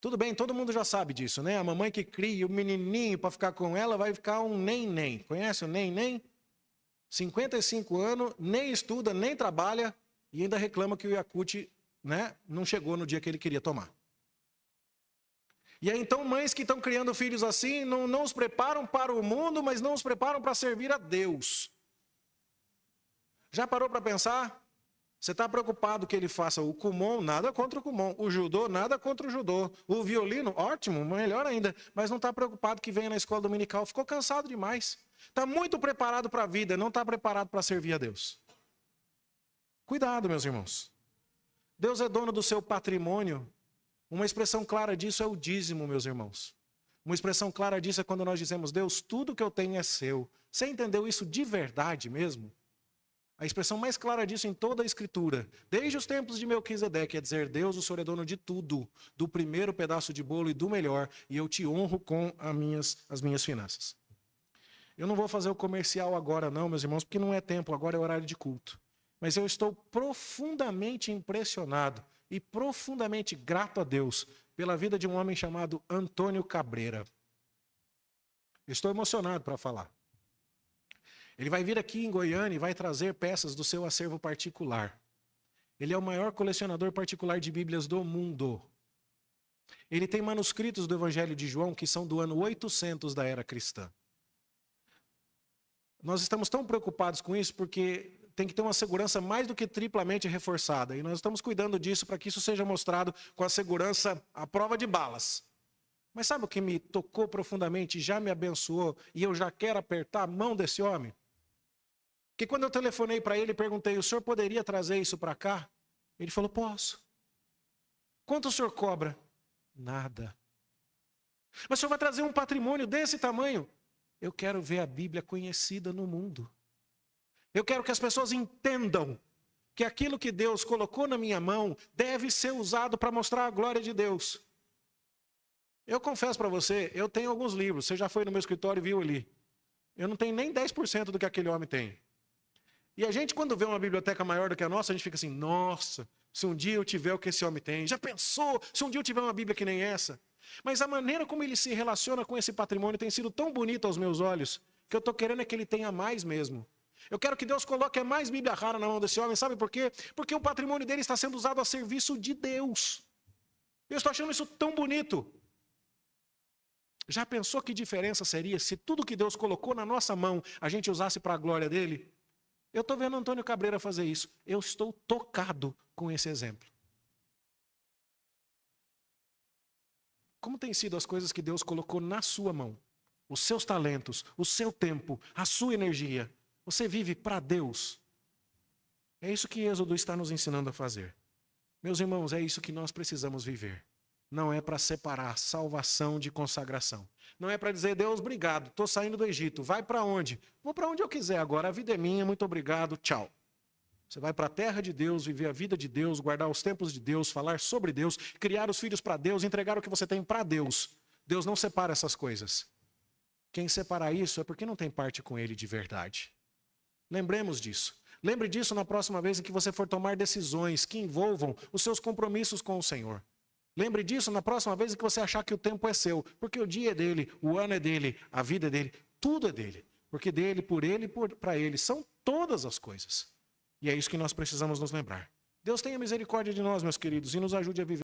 Speaker 1: Tudo bem, todo mundo já sabe disso, né? A mamãe que cria o menininho para ficar com ela vai ficar um nem-nem. Conhece o nem-nem? 55 anos, nem estuda, nem trabalha e ainda reclama que o Yakult, né, não chegou no dia que ele queria tomar. E aí, então, mães que estão criando filhos assim, não os preparam para o mundo, mas não os preparam para servir a Deus. Já parou para pensar? Você está preocupado que ele faça o Kumon, nada contra o Kumon. O judô, nada contra o judô. O violino, ótimo, melhor ainda. Mas não está preocupado que venha na escola dominical. Ficou cansado demais. Está muito preparado para a vida, não está preparado para servir a Deus. Cuidado, meus irmãos. Deus é dono do seu patrimônio. Uma expressão clara disso é o dízimo, meus irmãos. Uma expressão clara disso é quando nós dizemos, Deus, tudo que eu tenho é seu. Você entendeu isso de verdade mesmo? A expressão mais clara disso em toda a Escritura, desde os tempos de Melquisedeque, é dizer, Deus, o Senhor é dono de tudo, do primeiro pedaço de bolo e do melhor, e eu te honro com as minhas finanças. Eu não vou fazer o comercial agora não, meus irmãos, porque não é tempo, agora é horário de culto. Mas eu estou profundamente impressionado e profundamente grato a Deus pela vida de um homem chamado Antônio Cabreira. Estou emocionado para falar. Ele vai vir aqui em Goiânia e vai trazer peças do seu acervo particular. Ele é o maior colecionador particular de Bíblias do mundo. Ele tem manuscritos do Evangelho de João que são do ano 800 da era cristã. Nós estamos tão preocupados com isso porque tem que ter uma segurança mais do que triplamente reforçada. E nós estamos cuidando disso para que isso seja mostrado com a segurança à prova de balas. Mas sabe o que me tocou profundamente, já me abençoou e eu já quero apertar a mão desse homem? Que quando eu telefonei para ele e perguntei, o senhor poderia trazer isso para cá? Ele falou, posso. Quanto o senhor cobra? Nada. Mas o senhor vai trazer um patrimônio desse tamanho? Eu quero ver a Bíblia conhecida no mundo. Eu quero que as pessoas entendam que aquilo que Deus colocou na minha mão deve ser usado para mostrar a glória de Deus. Eu confesso para você, eu tenho alguns livros, você já foi no meu escritório e viu ali. Eu não tenho nem 10% do que aquele homem tem. E a gente, quando vê uma biblioteca maior do que a nossa, a gente fica assim, nossa, se um dia eu tiver o que esse homem tem. Já pensou se um dia eu tiver uma Bíblia que nem essa? Mas a maneira como ele se relaciona com esse patrimônio tem sido tão bonita aos meus olhos, que eu estou querendo é que ele tenha mais mesmo. Eu quero que Deus coloque mais Bíblia rara na mão desse homem, sabe por quê? Porque o patrimônio dele está sendo usado a serviço de Deus. Eu estou achando isso tão bonito. Já pensou que diferença seria se tudo que Deus colocou na nossa mão a gente usasse para a glória dele? Eu estou vendo Antônio Cabreira fazer isso. Eu estou tocado com esse exemplo. Como tem sido as coisas que Deus colocou na sua mão? Os seus talentos, o seu tempo, a sua energia. Você vive para Deus. É isso que Êxodo está nos ensinando a fazer. Meus irmãos, é isso que nós precisamos viver. Não é para separar salvação de consagração. Não é para dizer, Deus, obrigado, estou saindo do Egito. Vai para onde? Vou para onde eu quiser agora, a vida é minha, muito obrigado, tchau. Você vai para a terra de Deus, viver a vida de Deus, guardar os tempos de Deus, falar sobre Deus, criar os filhos para Deus, entregar o que você tem para Deus. Deus não separa essas coisas. Quem separa isso é porque não tem parte com Ele de verdade. Lembremos disso. Lembre disso na próxima vez em que você for tomar decisões que envolvam os seus compromissos com o Senhor. Lembre disso na próxima vez em que você achar que o tempo é seu, porque o dia é dele, o ano é dele, a vida é dele, tudo é dele. Porque dele, por ele e para ele são todas as coisas. E é isso que nós precisamos nos lembrar. Deus tenha misericórdia de nós, meus queridos, e nos ajude a viver.